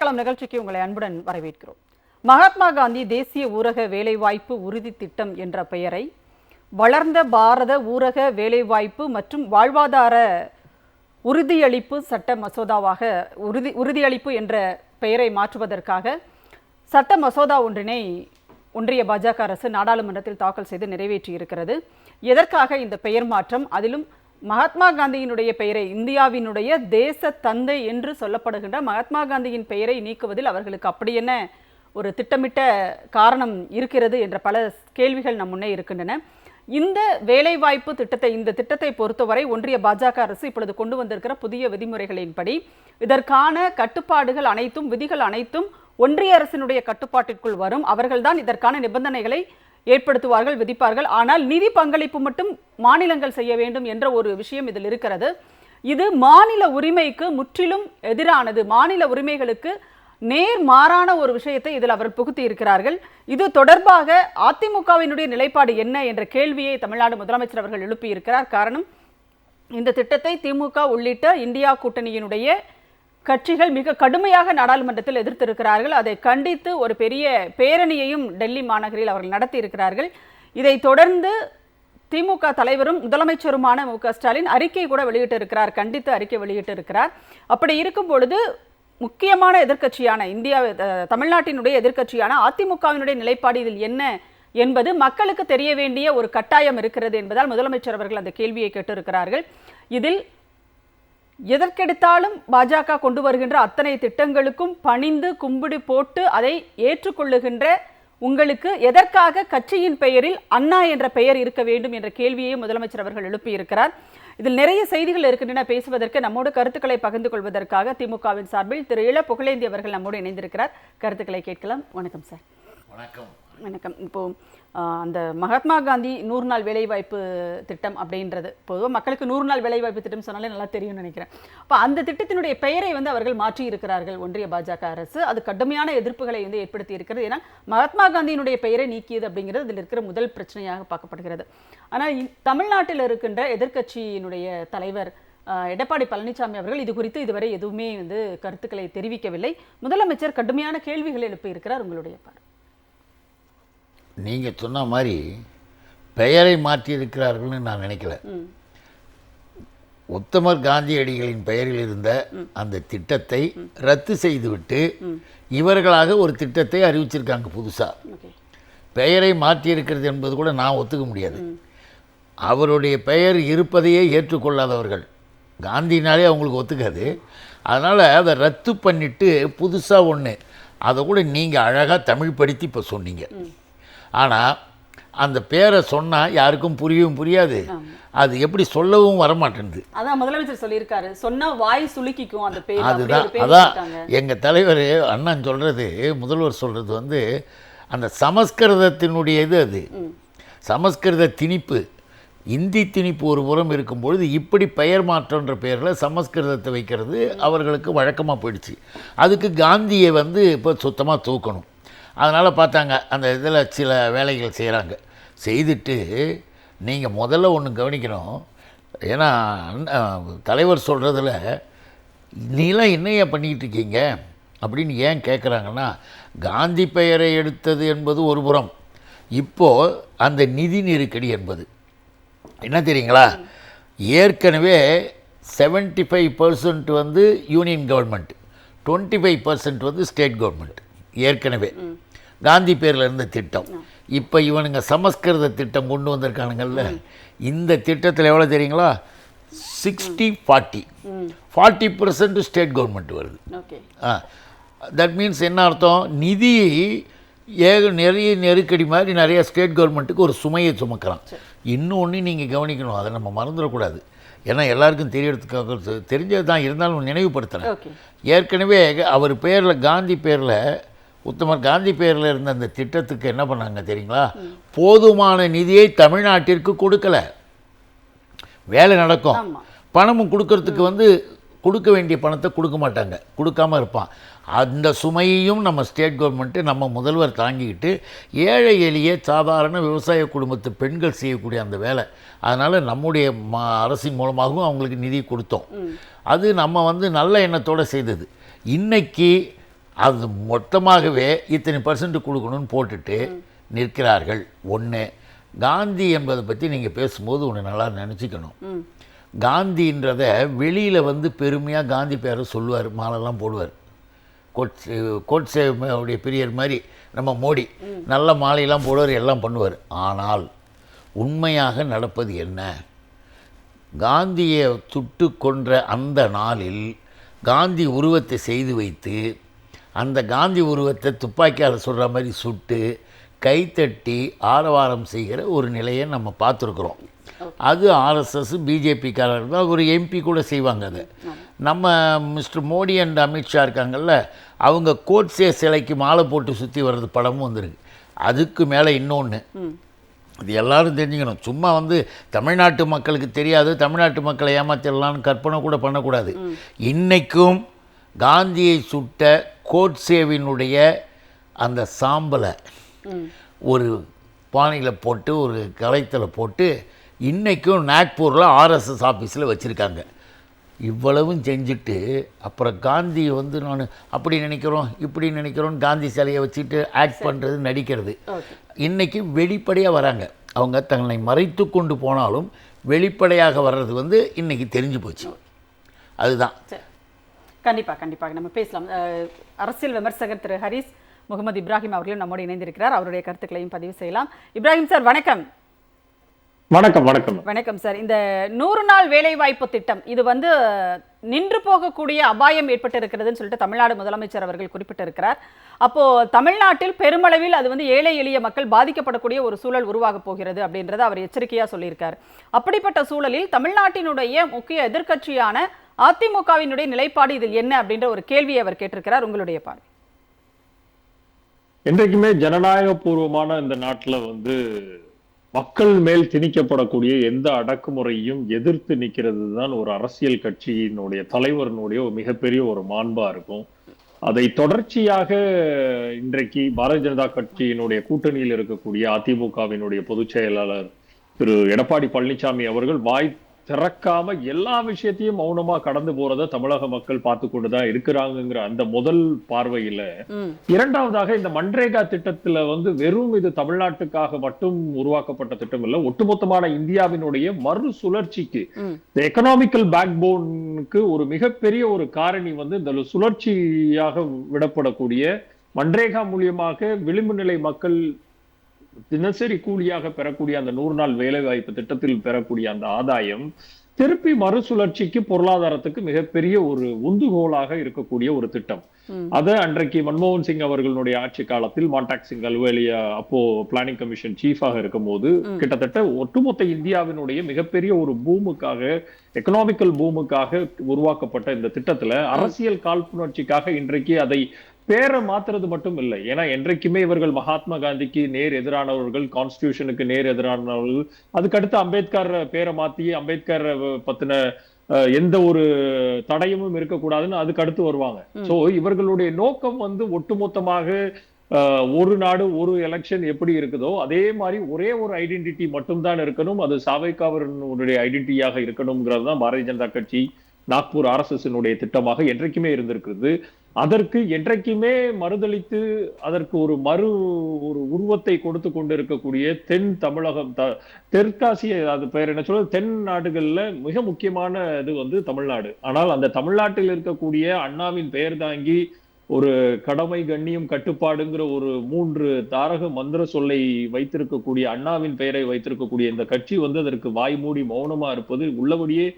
பேசலாம் நிகழ்ச்சிக்கு உங்களை அன்புடன் வரவேற்கிறோம். மகாத்மா காந்தி தேசிய ஊரக வேலைவாய்ப்பு உறுதி திட்டம் என்ற பெயரை வளர்ந்த பாரத ஊரக வேலைவாய்ப்பு மற்றும் வாழ்வாதார உறுதியளிப்பு சட்ட மசோதாவாக உறுதியளிப்பு என்ற பெயரை மாற்றுவதற்காக சட்ட மசோதா ஒன்றினை ஒன்றிய பாஜக அரசு நாடாளுமன்றத்தில் தாக்கல் செய்து நிறைவேற்றியிருக்கிறது. எதற்காக இந்த பெயர் மாற்றம்? அதிலும் மகாத்மா காந்தியினுடைய பெயரை, இந்தியாவினுடைய தேச தந்தை என்று சொல்லப்படுகின்ற மகாத்மா காந்தியின் பெயரை நீக்குவதில் அவர்களுக்கு அப்படி என்ன ஒரு திட்டமிட்ட காரணம் இருக்கிறது என்ற பல கேள்விகள் நம் முன்னே இருக்கின்றன. இந்த வேலைவாய்ப்பு திட்டத்தை, இந்த திட்டத்தை பொறுத்தவரை ஒன்றிய பாஜக அரசு இப்பொழுது கொண்டு வந்திருக்கிற புதிய விதிமுறைகளின்படி இதற்கான கட்டுப்பாடுகள் அனைத்தும், விதிகள் அனைத்தும் ஒன்றிய அரசினுடைய கட்டுப்பாட்டிற்குள் வரும். அவர்கள்தான் இதற்கான நிபந்தனைகளை ஏற்படுத்துவார்கள், விதிப்பார்கள். ஆனால் நிதி பங்களிப்பு மட்டும் மாநிலங்கள் செய்ய வேண்டும் என்ற ஒரு விஷயம் இதில் இருக்கிறது. இது மாநில உரிமைக்கு முற்றிலும் எதிரானது. மாநில உரிமைகளுக்கு நேர் மாறான ஒரு விஷயத்தை இதில் அவர் புகுத்தி இருக்கிறார்கள். இது தொடர்பாக அதிமுகவினுடைய நிலைப்பாடு என்ன என்ற கேள்வியை தமிழ்நாடு முதலமைச்சர் அவர்கள் எழுப்பியிருக்கிறார். காரணம், இந்த திட்டத்தை திமுக உள்ளிட்ட இந்தியா கூட்டணியினுடைய கட்சிகள் மிக கடுமையாக நாடாளுமன்றத்தில் எதிர்த்திருக்கிறார்கள். அதை கண்டித்து ஒரு பெரிய பேரணியையும் டெல்லி மாநகரில் அவர்கள் நடத்தி இருக்கிறார்கள். இதை தொடர்ந்து திமுக தலைவரும் முதலமைச்சருமான மு.க. ஸ்டாலின் அறிக்கை கூட வெளியிட்டிருக்கிறார், கண்டித்து அறிக்கை வெளியிட்டிருக்கிறார். அப்படி இருக்கும் பொழுது முக்கியமான எதிர்க்கட்சியான தமிழ்நாட்டினுடைய எதிர்க்கட்சியான அதிமுகவினுடைய நிலைப்பாடு இதில் என்ன என்பது மக்களுக்கு தெரிய வேண்டிய ஒரு கட்டாயம் இருக்கிறது என்பதால் முதலமைச்சர் அவர்கள் அந்த கேள்வியை கேட்டிருக்கிறார்கள். இதில் எதற்கெடுத்தாலும் பாஜக கொண்டு வருகின்ற அத்தனை திட்டங்களுக்கும் பணிந்து கும்பிடு போட்டு அதை ஏற்றுக்கொள்ளுகின்ற உங்களுக்கு எதற்காக கட்சியின் பெயரில் அண்ணா என்ற பெயர் இருக்க வேண்டும் என்ற கேள்வியை முதலமைச்சர் அவர்கள் எழுப்பியிருக்கிறார். இதில் நிறைய செய்திகள் இருக்கின்றன பேசுவதற்கு. நம்மோடு கருத்துக்களை பகிர்ந்து கொள்வதற்காக திமுகவின் சார்பில் திரு இள புகழேந்தி அவர்கள் நம்மோடு இணைந்திருக்கிறார். கருத்துக்களை கேட்கலாம். வணக்கம் சார். வணக்கம். வணக்கம். இப்போ அந்த மகாத்மா காந்தி 100 நாள் வேலைவாய்ப்பு திட்டம் அப்படின்றது பொதுவாக மக்களுக்கு 100 நாள் வேலைவாய்ப்பு திட்டம் சொன்னாலே நல்லா தெரியும்னு நினைக்கிறேன். அப்போ அந்த திட்டத்தினுடைய பெயரை அவர்கள் மாற்றி இருக்கிறார்கள் ஒன்றிய பாஜக அரசு. அது கடுமையான எதிர்ப்புகளை ஏற்படுத்தி இருக்கிறது. ஏன்னா மகாத்மா காந்தியினுடைய பெயரை நீக்கியது அப்படிங்கிறது இதில் இருக்கிற முதல் பிரச்சனையாக பார்க்கப்படுகிறது. ஆனால் தமிழ்நாட்டில் இருக்கின்ற எதிர்க்கட்சியினுடைய தலைவர் எடப்பாடி பழனிசாமி அவர்கள் இது குறித்து இதுவரை எதுவுமே கருத்துக்களை தெரிவிக்கவில்லை. முதலமைச்சர் கடுமையான கேள்விகளை எழுப்பி இருக்கிறார். உங்களுடைய பார்வை? நீங்கள் சொன்ன மாதிரி பெயரை மாற்றியிருக்கிறார்கள்னு நான் நினைக்கல. உத்தமர் காந்தியடிகளின் பெயரில் இருந்த அந்த திட்டத்தை ரத்து செய்துவிட்டு இவர்களாக ஒரு திட்டத்தை அறிவிச்சிருக்காங்க புதுசாக. பெயரை மாற்றியிருக்கிறது என்பது கூட நான் ஒத்துக்க முடியாது. அவருடைய பெயர் இருப்பதையே ஏற்றுக்கொள்ளாதவர்கள், காந்தினாலே அவங்களுக்கு ஒத்துக்காது. அதனால் அதை ரத்து பண்ணிவிட்டு புதுசாக ஒன்று, அதை கூட நீங்கள் அழகாக தமிழ் படித்து இப்போ சொன்னீங்க. ஆனால் அந்த பேரை சொன்னால் யாருக்கும் புரியவும் புரியாது, அது எப்படி சொல்லவும் வரமாட்டேங்குது. அதான் முதலமைச்சர் சொல்லியிருக்காரு, சொன்னா வாய் சுலுக்கிக்கும் அந்த பேர். அதுதான் அதான் எங்கள் தலைவர் அண்ணன் சொல்கிறது, முதல்வர் சொல்கிறது அந்த சமஸ்கிருதத்தினுடைய அது சமஸ்கிருத திணிப்பு, இந்தி திணிப்பு ஒரு புறம் இருக்கும்பொழுது இப்படி பெயர் மாற்றன்ற பெயரில் சமஸ்கிருதத்தை வைக்கிறது அவர்களுக்கு வழக்கமாக போயிடுச்சு. அதுக்கு காந்தியை இப்போ சுத்தமாக தூக்கணும். அதனால் பார்த்தாங்க, அந்த இதில் சில வேலைகள் செய்கிறாங்க. செய்துட்டு நீங்கள் முதல்ல ஒன்று கவனிக்கணும். ஏன்னா தலைவர் சொல்கிறதுல நீலாம் என்னையா பண்ணிக்கிட்டு இருக்கீங்க அப்படின்னு ஏன் கேட்குறாங்கன்னா, காந்தி பெயரை எடுத்தது என்பது ஒரு புறம், இப்போது அந்த நிதி நெருக்கடி என்பது என்ன தெரியுங்களா? ஏற்கனவே 75% யூனியன் கவர்மெண்ட், 25% ஸ்டேட் கவர்மெண்ட். ஏற்கனவே காந்தி பேரில் இருந்த திட்டம். இப்போ இவனுங்க சமஸ்கிருத திட்டம் கொண்டு வந்திருக்கானுங்கள்ல, இந்த திட்டத்தில் எவ்வளோ தெரியுங்களா? 60-40% ஸ்டேட் கவர்மெண்ட் வருது. தட் மீன்ஸ் என்ன அர்த்தம்? நிதி நிறைய நெருக்கடி மாதிரி நிறைய ஸ்டேட் கவர்மெண்ட்டுக்கு ஒரு சுமையை சுமக்கிறான். இன்னொன்று நீங்கள் கவனிக்கணும், அதை நம்ம மறந்துடக்கூடாது. ஏன்னா எல்லாருக்கும் தெரியறதுக்காக தெரிஞ்சது தான், இருந்தாலும் நினைவுபடுத்துகிறேன். ஏற்கனவே அவர் பேரில், காந்தி பேரில், உத்தமர் காந்தி பேரில் இருந்த அந்த திட்டத்துக்கு என்ன பண்ணாங்க தெரியுங்களா? போதுமான நிதியை தமிழ்நாட்டிற்கு கொடுக்கல. வேலை நடக்கும், பணமும் கொடுக்கறதுக்கு கொடுக்க வேண்டிய பணத்தை கொடுக்க மாட்டாங்க, கொடுக்காமல் இருப்பான். அந்த சுமையையும் நம்ம ஸ்டேட் கவர்மெண்ட்டு, நம்ம முதல்வர் தாங்கிக்கிட்டு ஏழை எளிய சாதாரண விவசாய குடும்பத்து பெண்கள் செய்யக்கூடிய அந்த வேலை, அதனால் நம்முடைய அரசின் மூலமாகவும் அவங்களுக்கு நிதி கொடுத்தோம். அது நம்ம நல்ல எண்ணத்தோடு செய்தது. இன்றைக்கி அது மொத்தமாகவே இத்தனை % கொடுக்கணும்னு போட்டுட்டு நிற்கிறார்கள். ஒன்று, காந்தி என்பதை பற்றி நீங்கள் பேசும்போது ஒன்று நல்லா நினச்சிக்கணும். காந்தின்றத வெளியில் வந்து பெருமையாக காந்தி பேரை சொல்லுவார், மாலைலாம் போடுவார். கோட்சே அவருடைய பிரியர் மாதிரி நம்ம மோடி நல்ல மாலையெல்லாம் போடுவார், எல்லாம் பண்ணுவார். ஆனால் உண்மையாக நடப்பது என்ன? காந்தியை சுட்டு கொன்ற அந்த நாளில் காந்தி உருவத்தை செய்து வைத்து அந்த காந்தி உருவத்தை துப்பாக்கியால் சொல்கிற மாதிரி சுட்டு கைத்தட்டி ஆரவாரம் செய்கிற ஒரு நிலையை நம்ம பார்த்துருக்குறோம். அது ஆர்எஸ்எஸ் பிஜேபிக்காரர் தான், ஒரு எம்பி கூட செய்வாங்க. அதை நம்ம மிஸ்டர் மோடி அண்ட் அமித்ஷா இருக்காங்கல்ல, அவங்க கோட்சே சிலைக்கு மாலை போட்டு சுற்றி வர்றது படமும் வந்திருக்கு. அதுக்கு மேலே இன்னொன்று, இது எல்லாரும் தெரிஞ்சுக்கணும். சும்மா வந்து தமிழ்நாட்டு மக்களுக்கு தெரியாது, தமிழ்நாட்டு மக்களை ஏமாத்திடலான்னு கற்பனை கூட பண்ணக்கூடாது. இன்றைக்கும் காந்தியை சுட்ட கோட்சேவினுடைய அந்த சாம்பலை ஒரு பானையில் போட்டு ஒரு கலைத்தில் போட்டு இன்றைக்கும் நாக்பூரில் ஆர்எஸ்எஸ் ஆஃபீஸில் வச்சுருக்காங்க. இவ்வளவும் செஞ்சுட்டு அப்புறம் காந்தியை வந்து நான் அப்படி நினைக்கிறோம் இப்படி நினைக்கிறோம் காந்தி சிலையை வச்சுட்டு ஆக்ட் பண்ணுறது, நடிக்கிறது. இன்றைக்கி வெளிப்படையாக வராங்க. அவங்க தன்னை மறைத்து கொண்டு போனாலும் வெளிப்படையாக வர்றது வந்து இன்றைக்கி தெரிஞ்சு போச்சு. அதுதான். கண்டிப்பாக நம்ம பேசலாம். அரசியல் விமர்சகர் திரு ஹரிஸ் முகமது இப்ராஹிம் அவர்களும் நம்மோடு இணைந்திருக்கிறார். அவருடைய கருத்துக்களையும் பதிவு செய்யலாம். இப்ராஹிம் சார் வணக்கம். வணக்கம் சார். இந்த 100 நாள் வேலைவாய்ப்பு திட்டம் இது வந்து நின்று போகக்கூடிய அபாயம் ஏற்பட்டிருக்கிறதுன்னு சொல்லிட்டு தமிழ்நாடு முதலமைச்சர் அவர்கள் குறிப்பிட்டிருக்கிறார். அப்போ தமிழ்நாட்டில் பெருமளவில் அது வந்து ஏழை எளிய மக்கள் பாதிக்கப்படக்கூடிய ஒரு சூழல் உருவாக போகிறது அப்படின்றத அவர் எச்சரிக்கையா சொல்லியிருக்கார். அப்படிப்பட்ட சூழலில் தமிழ்நாட்டினுடைய முக்கிய எதிர்க்கட்சியான அதிமுகவினுடைய நிலைப்பாடு இதில் என்ன அப்படின்ற ஒரு கேள்வியை அவர் கேட்டிருக்கிறார். உங்களுடைய பார்வை? என்றைக்குமே ஜனநாயக பூர்வமான இந்த நாட்டுல வந்து மக்கள் மேல் திணிக்கப்படக்கூடிய எந்த அடக்குமுறையும் எதிர்த்து நிற்கிறது தான் ஒரு அரசியல் கட்சியினுடைய தலைவரினுடைய ஒரு மிகப்பெரிய ஒரு மாண்பா இருக்கும். அதை தொடர்ச்சியாக இன்றைக்கு பாரதிய ஜனதா கட்சியினுடைய கூட்டணியில் இருக்கக்கூடிய அதிமுகவினுடைய பொதுச் செயலாளர் திரு எடப்பாடி பழனிசாமி அவர்கள் வாய் திறக்காம எல்லா விஷயத்தையும் மௌனமா கடந்து போறத தமிழக மக்கள் பார்த்து கொண்டுதான் இருக்கிறாங்கிற அந்த முதல் பார்வையில, இரண்டாவதாக இந்த மன்ரேகா திட்டத்துல வந்து வெறும் இது தமிழ்நாட்டுக்காக மட்டும் உருவாக்கப்பட்ட திட்டம் இல்ல, ஒட்டுமொத்தமான இந்தியாவினுடைய மறு சுழற்சிக்கு எக்கனாமிக்கல் பேக் போனுக்கு ஒரு மிகப்பெரிய ஒரு காரணி வந்து இந்த சுழற்சியாக விடப்படக்கூடிய மன்ரேகா மூலியமாக விளிம்பு நிலை மக்கள் தினசரி கூலியாக பெறக்கூடிய அந்த 100 நாள் வேலை வாய்ப்பு திட்டத்தில் பெறக்கூடிய அந்த ஆதாயம் திருப்பி மறுசுழற்சிக்கு பொருளாதாரத்துக்கு மிகப்பெரிய ஒரு உந்துகோலாக இருக்கக்கூடிய ஒரு திட்டம். அதை அன்றைக்கு மன்மோகன் சிங் அவர்களுடைய ஆட்சி காலத்தில் மான்டாக் சிங் அலுவேலியா அப்போ பிளானிங் கமிஷன் சீஃபாக இருக்கும் போது கிட்டத்தட்ட ஒட்டுமொத்த இந்தியாவினுடைய மிகப்பெரிய ஒரு பூமுக்காக, எக்கனாமிக்கல் பூமுக்காக உருவாக்கப்பட்ட இந்த திட்டத்துல அரசியல் காழ்ப்புணர்ச்சிக்காக இன்றைக்கு அதை பேரை மாத்துறது மட்டும் இல்லை. ஏன்னா என்றைக்குமே இவர்கள் மகாத்மா காந்திக்கு நேர் எதிரானவர்கள், கான்ஸ்டிடியூஷனுக்கு நேர் எதிரானவர்கள். அதுக்கடுத்து அம்பேத்கர் பேரை மாத்தி அம்பேத்கர் பத்தின எந்த ஒரு தடயமும் இருக்கக்கூடாதுன்னு அதுக்கு அடுத்து வருவாங்க. சோ இவர்களுடைய நோக்கம் வந்து ஒட்டுமொத்தமாக ஒரு நாடு ஒரு எலெக்ஷன் எப்படி இருக்குதோ அதே மாதிரி ஒரே ஒரு ஐடென்டிட்டி மட்டும்தான் இருக்கணும், அது சாவைக்காவரனுடைய ஐடென்டிட்டியாக இருக்கணும்ங்கிறது தான் பாரதிய ஜனதா கட்சி நாக்பூர் ஆர்எஸ்எஸ் திட்டமாக என்றைக்குமே இருந்திருக்கிறது. அதற்கு என்றைக்குமே மறுதளித்து அதற்கு ஒரு உருவத்தை கொடுத்து கொண்டிருக்கக்கூடிய தென் தமிழகம், தெற்காசிய, அது பெயர் என்ன சொல்றது, தென் நாடுகள்ல மிக முக்கியமான இது வந்து தமிழ்நாடு. ஆனால் அந்த தமிழ்நாட்டில் இருக்கக்கூடிய அண்ணாவின் பெயர் தாங்கி ஒரு கடமை கண்ணியம் கட்டுப்பாடுங்கிற ஒரு 3 தாரக மந்திர சொல்லை வைத்திருக்கக்கூடிய, அண்ணாவின் பெயரை வைத்திருக்கக்கூடிய இந்த கட்சி வந்து அதற்கு வாய்மூடி மௌனமா இருப்பது உள்ளபடியே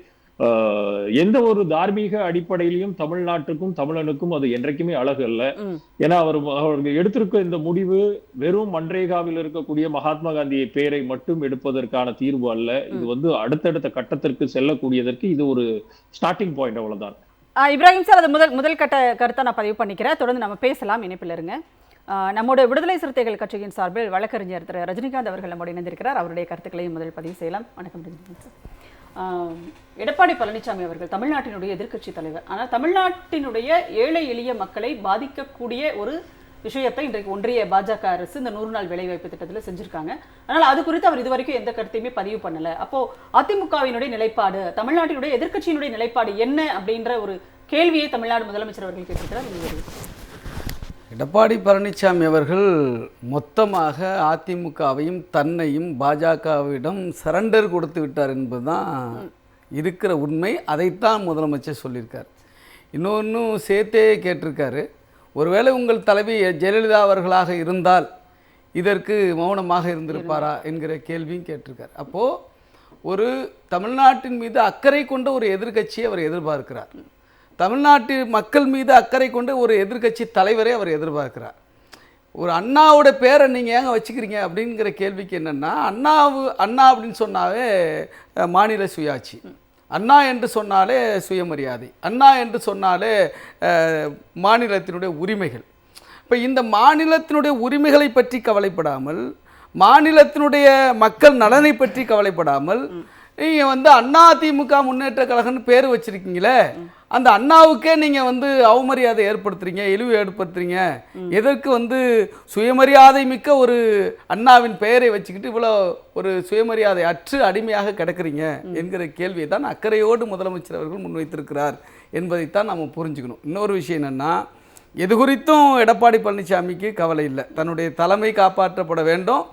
எந்த ஒரு தார்மீக அடிப்படையிலையும் தமிழ்நாட்டுக்கும் தமிழனுக்கும் அது என்றைக்குமே அழகு அல்ல. ஏன்னா அவர்கள் எடுத்திருக்க இந்த முடிவு வெறும் மன்ரேகாவில் இருக்கக்கூடிய மகாத்மா காந்தியை பெயரை மட்டும் எடுப்பதற்கான தீர்வு அல்ல. இது வந்து அடுத்தடுத்த கட்டத்திற்கு செல்லக்கூடியதற்கு இது ஒரு ஸ்டார்டிங் பாயிண்ட், அவ்வளவுதான். இப்ராஹிம் சார், அது முதல் கட்ட கருத்தை நான் பதிவு பண்ணிக்கிறேன். தொடர்ந்து நம்ம பேசலாம், இணைப்பில் இருங்க. நம்முடைய விடுதலை சிறுத்தைகள் கட்சியின் சார்பில் வழக்கறிஞர் திரு ரஜினிகாந்த் அவர்கள் நம்மோடு இணைந்திருக்கிறார். அவருடைய கருத்துக்களையும் முதல் பதிவு செய்யலாம். வணக்கம் ரஜினிகாந்த் சார். எடப்பாடி பழனிசாமி அவர்கள் தமிழ்நாட்டினுடைய எதிர்க்கட்சி தலைவர். ஆனால் தமிழ்நாட்டினுடைய ஏழை எளிய மக்களை பாதிக்கக்கூடிய ஒரு விஷயத்தை இன்றைக்கு ஒன்றிய பாஜக அரசு இந்த 100 நாள் வேலைவாய்ப்பு திட்டத்தில் செஞ்சிருக்காங்க. ஆனால் அது குறித்து அவர் இதுவரைக்கும் எந்த கருத்தையுமே பதிவு பண்ணல. அப்போ அதிமுகவினுடைய நிலைப்பாடு, தமிழ்நாட்டினுடைய எதிர்க்கட்சியினுடைய நிலைப்பாடு என்ன அப்படின்ற ஒரு கேள்வியை தமிழ்நாடு முதலமைச்சர் அவர்கள் கேட்டிருக்கிறார். எடப்பாடி பழனிசாமி அவர்கள் மொத்தமாக அதிமுகவையும் தன்னையும் பாஜகவிடம் சரண்டர் கொடுத்து விட்டார் என்பதுதான் இருக்கிற உண்மை. அதைத்தான் முதலமைச்சர் சொல்லியிருக்கார். இன்னொன்றும் சேர்த்தே கேட்டிருக்காரு, ஒருவேளை உங்கள் தலைவி ஜெயலலிதா அவர்களாக இருந்தால் இதற்கு மௌனமாக இருந்திருப்பாரா என்கிற கேள்வியும் கேட்டிருக்கார். அப்போது ஒரு தமிழ்நாட்டின் மீது அக்கறை கொண்ட ஒரு எதிர்க்கட்சியை அவர் எதிர்பார்க்கிறார். தமிழ்நாட்டு மக்கள் மீது அக்கறை கொண்டு ஒரு எதிர்க்கட்சி தலைவரை அவர் எதிர்பார்க்கிறார். ஒரு அண்ணாவோட பேரை நீங்கள் ஏங்க வச்சுக்கிறீங்க அப்படிங்கிற கேள்விக்கு என்னென்னா, அண்ணா அப்படின்னு சொன்னாவே மாநில சுயாட்சி, அண்ணா என்று சொன்னாலே சுயமரியாதை, அண்ணா என்று சொன்னாலே மாநிலத்தினுடைய உரிமைகள். இப்போ இந்த மாநிலத்தினுடைய உரிமைகளை பற்றி கவலைப்படாமல், மாநிலத்தினுடைய மக்கள் நலனை பற்றி கவலைப்படாமல், நீங்கள் வந்து அதிமுக முன்னேற்ற கழகம்னு பேர் வச்சுருக்கீங்களே, அந்த அண்ணாவுக்கே நீங்கள் வந்து அவமரியாதை ஏற்படுத்துறீங்க, இழிவு ஏற்படுத்துறீங்க. எதற்கு வந்து சுயமரியாதை மிக்க ஒரு அண்ணாவின் பெயரை வச்சுக்கிட்டு இவ்வளோ ஒரு சுயமரியாதை அற்று அடிமையாக கிடக்கிறீங்க என்கிற கேள்வியை தான் அக்கறையோடு முதலமைச்சர் அவர்கள் முன்வைத்திருக்கிறார் என்பதைத்தான் நம்ம புரிஞ்சுக்கணும். இன்னொரு விஷயம் என்னென்னா, எது குறித்தும் எடப்பாடி பழனிசாமிக்கு கவலை இல்லை. தன்னுடைய தலைமை காப்பாற்றப்பட வேண்டும்,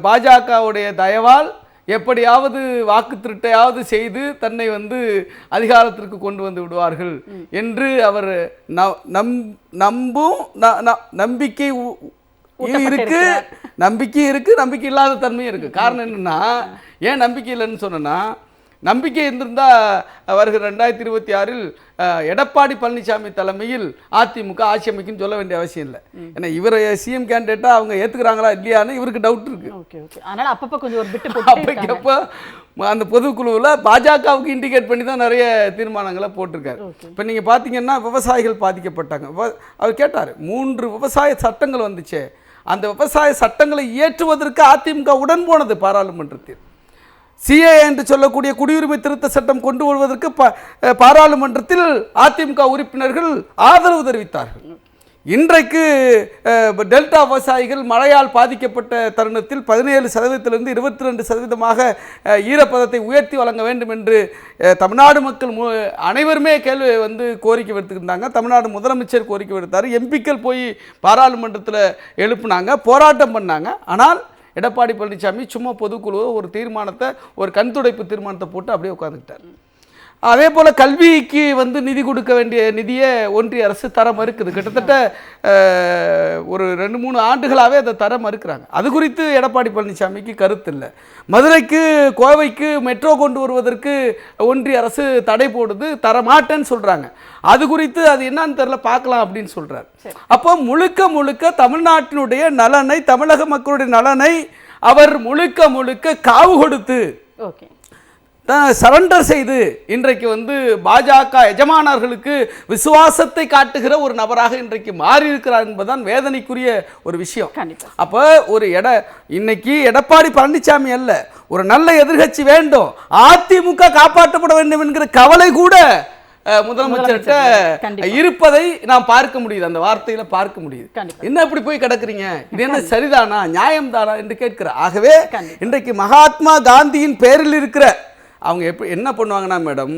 பாஜகவுடைய தயவால் எப்படியாவது வாக்கு திருட்டையாவது செய்து தன்னை வந்து அதிகாரத்திற்கு கொண்டு வந்து விடுவார்கள் என்று அவர் நம்பிக்கை இருக்கு, நம்பிக்கை இல்லாத தன்மையும் இருக்கு. காரணம் என்னன்னா, ஏன் நம்பிக்கை இல்லைன்னு சொன்னா, நம்பிக்கை இருந்திருந்தால் வருகிற 2026 எடப்பாடி பழனிசாமி தலைமையில் அதிமுக ஆட்சி அமைக்குன்னு சொல்ல வேண்டிய அவசியம் இல்லை. ஏன்னா இவரை சிஎம் கேண்டிடேட்டாக அவங்க ஏற்றுக்கிறாங்களா இல்லையான்னு இவருக்கு டவுட் இருக்கு. அதனால் அப்பப்போ கொஞ்சம் ஒரு பிட்டு அப்போ அந்த பொதுக்குழுவில் பாஜகவுக்கு இண்டிகேட் பண்ணி தான் நிறைய தீர்மானங்களை போட்டிருக்காரு. இப்போ நீங்கள் பார்த்தீங்கன்னா விவசாயிகள் பாதிக்கப்பட்டாங்க. அவர் கேட்டார், 3 விவசாய சட்டங்கள் வந்துச்சு, அந்த விவசாய சட்டங்களை இயற்றுவதற்கு அதிமுக உடன் போனது பாராளுமன்றத்தில். சிஏ என்று சொல்லக்கூடிய குடியுரிமை திருத்த சட்டம் கொண்டு வருவதற்கு பாராளுமன்றத்தில் அதிமுக உறுப்பினர்கள் ஆதரவு தெரிவித்தார்கள். இன்றைக்கு டெல்டா விவசாயிகள் மழையால் பாதிக்கப்பட்ட தருணத்தில் 17% 22% ஈரப்பதத்தை உயர்த்தி வழங்க வேண்டும் என்று தமிழ்நாடு மக்கள் அனைவருமே கேள்வி வந்து கோரிக்கை விடுத்துக்கிட்டாங்க. தமிழ்நாடு முதலமைச்சர் கோரிக்கை விடுத்தார், எம்பிக்கள் போய் பாராளுமன்றத்தில் எழுப்புனாங்க, போராட்டம் பண்ணாங்க. ஆனால் எடப்பாடி பழனிசாமி சும்மா பொதுக்குழு ஒரு தீர்மானத்தை, ஒரு கண்துடைப்பு தீர்மானத்தை போட்டு அப்படியே உட்காந்துக்கிட்டார். அதே போல் கல்விக்கு வந்து நிதி கொடுக்க வேண்டிய நிதியை ஒன்றிய அரசு தர மறுக்குது. கிட்டத்தட்ட ஒரு 2-3 ஆண்டுகளாகவே அதை தர மறுக்கிறாங்க. அது குறித்து எடப்பாடி பழனிசாமிக்கு கருத்து இல்லை. மதுரைக்கு கோவைக்கு மெட்ரோ கொண்டு வருவதற்கு ஒன்றிய அரசு தடை போடுது, தரமாட்டேன்னு சொல்கிறாங்க. அது குறித்து அது என்னன்னு தெரியல, பார்க்கலாம் அப்படின்னு சொல்கிறார். அப்போ முழுக்க தமிழ்நாட்டினுடைய நலனை, தமிழக மக்களுடைய நலனை அவர் முழுக்க காவு கொடுத்து சரண்டர் செய்து இன்றைக்கு வந்து பாஜக எஜமானர்களுக்கு விசுவாசத்தை காட்டுகிற ஒரு நபராக இன்றைக்கு மாறி இருக்கிறார் என்பதுதான் வேதனைக்குரிய ஒரு விஷயம். அப்போ இன்னைக்கு எடப்பாடி பழனிசாமி அல்ல, ஒரு நல்ல எதிர்க்கட்சி வேண்டும், அதிமுக காப்பாற்றப்பட வேண்டும் என்கிற கவலை கூட முதலமைச்சர்கிட்ட இருப்பதை நாம் பார்க்க முடியுது, அந்த வார்த்தையில பார்க்க முடியுது. என்ன இப்படி போய் கிடக்குறீங்க, இது என்ன சரிதானா, நியாயம் தானா என்று கேட்கிறார். ஆகவே இன்றைக்கு மகாத்மா காந்தியின் பேரில் இருக்கிற அவங்க என்ன பண்ணுவாங்கன்னா மேடம்,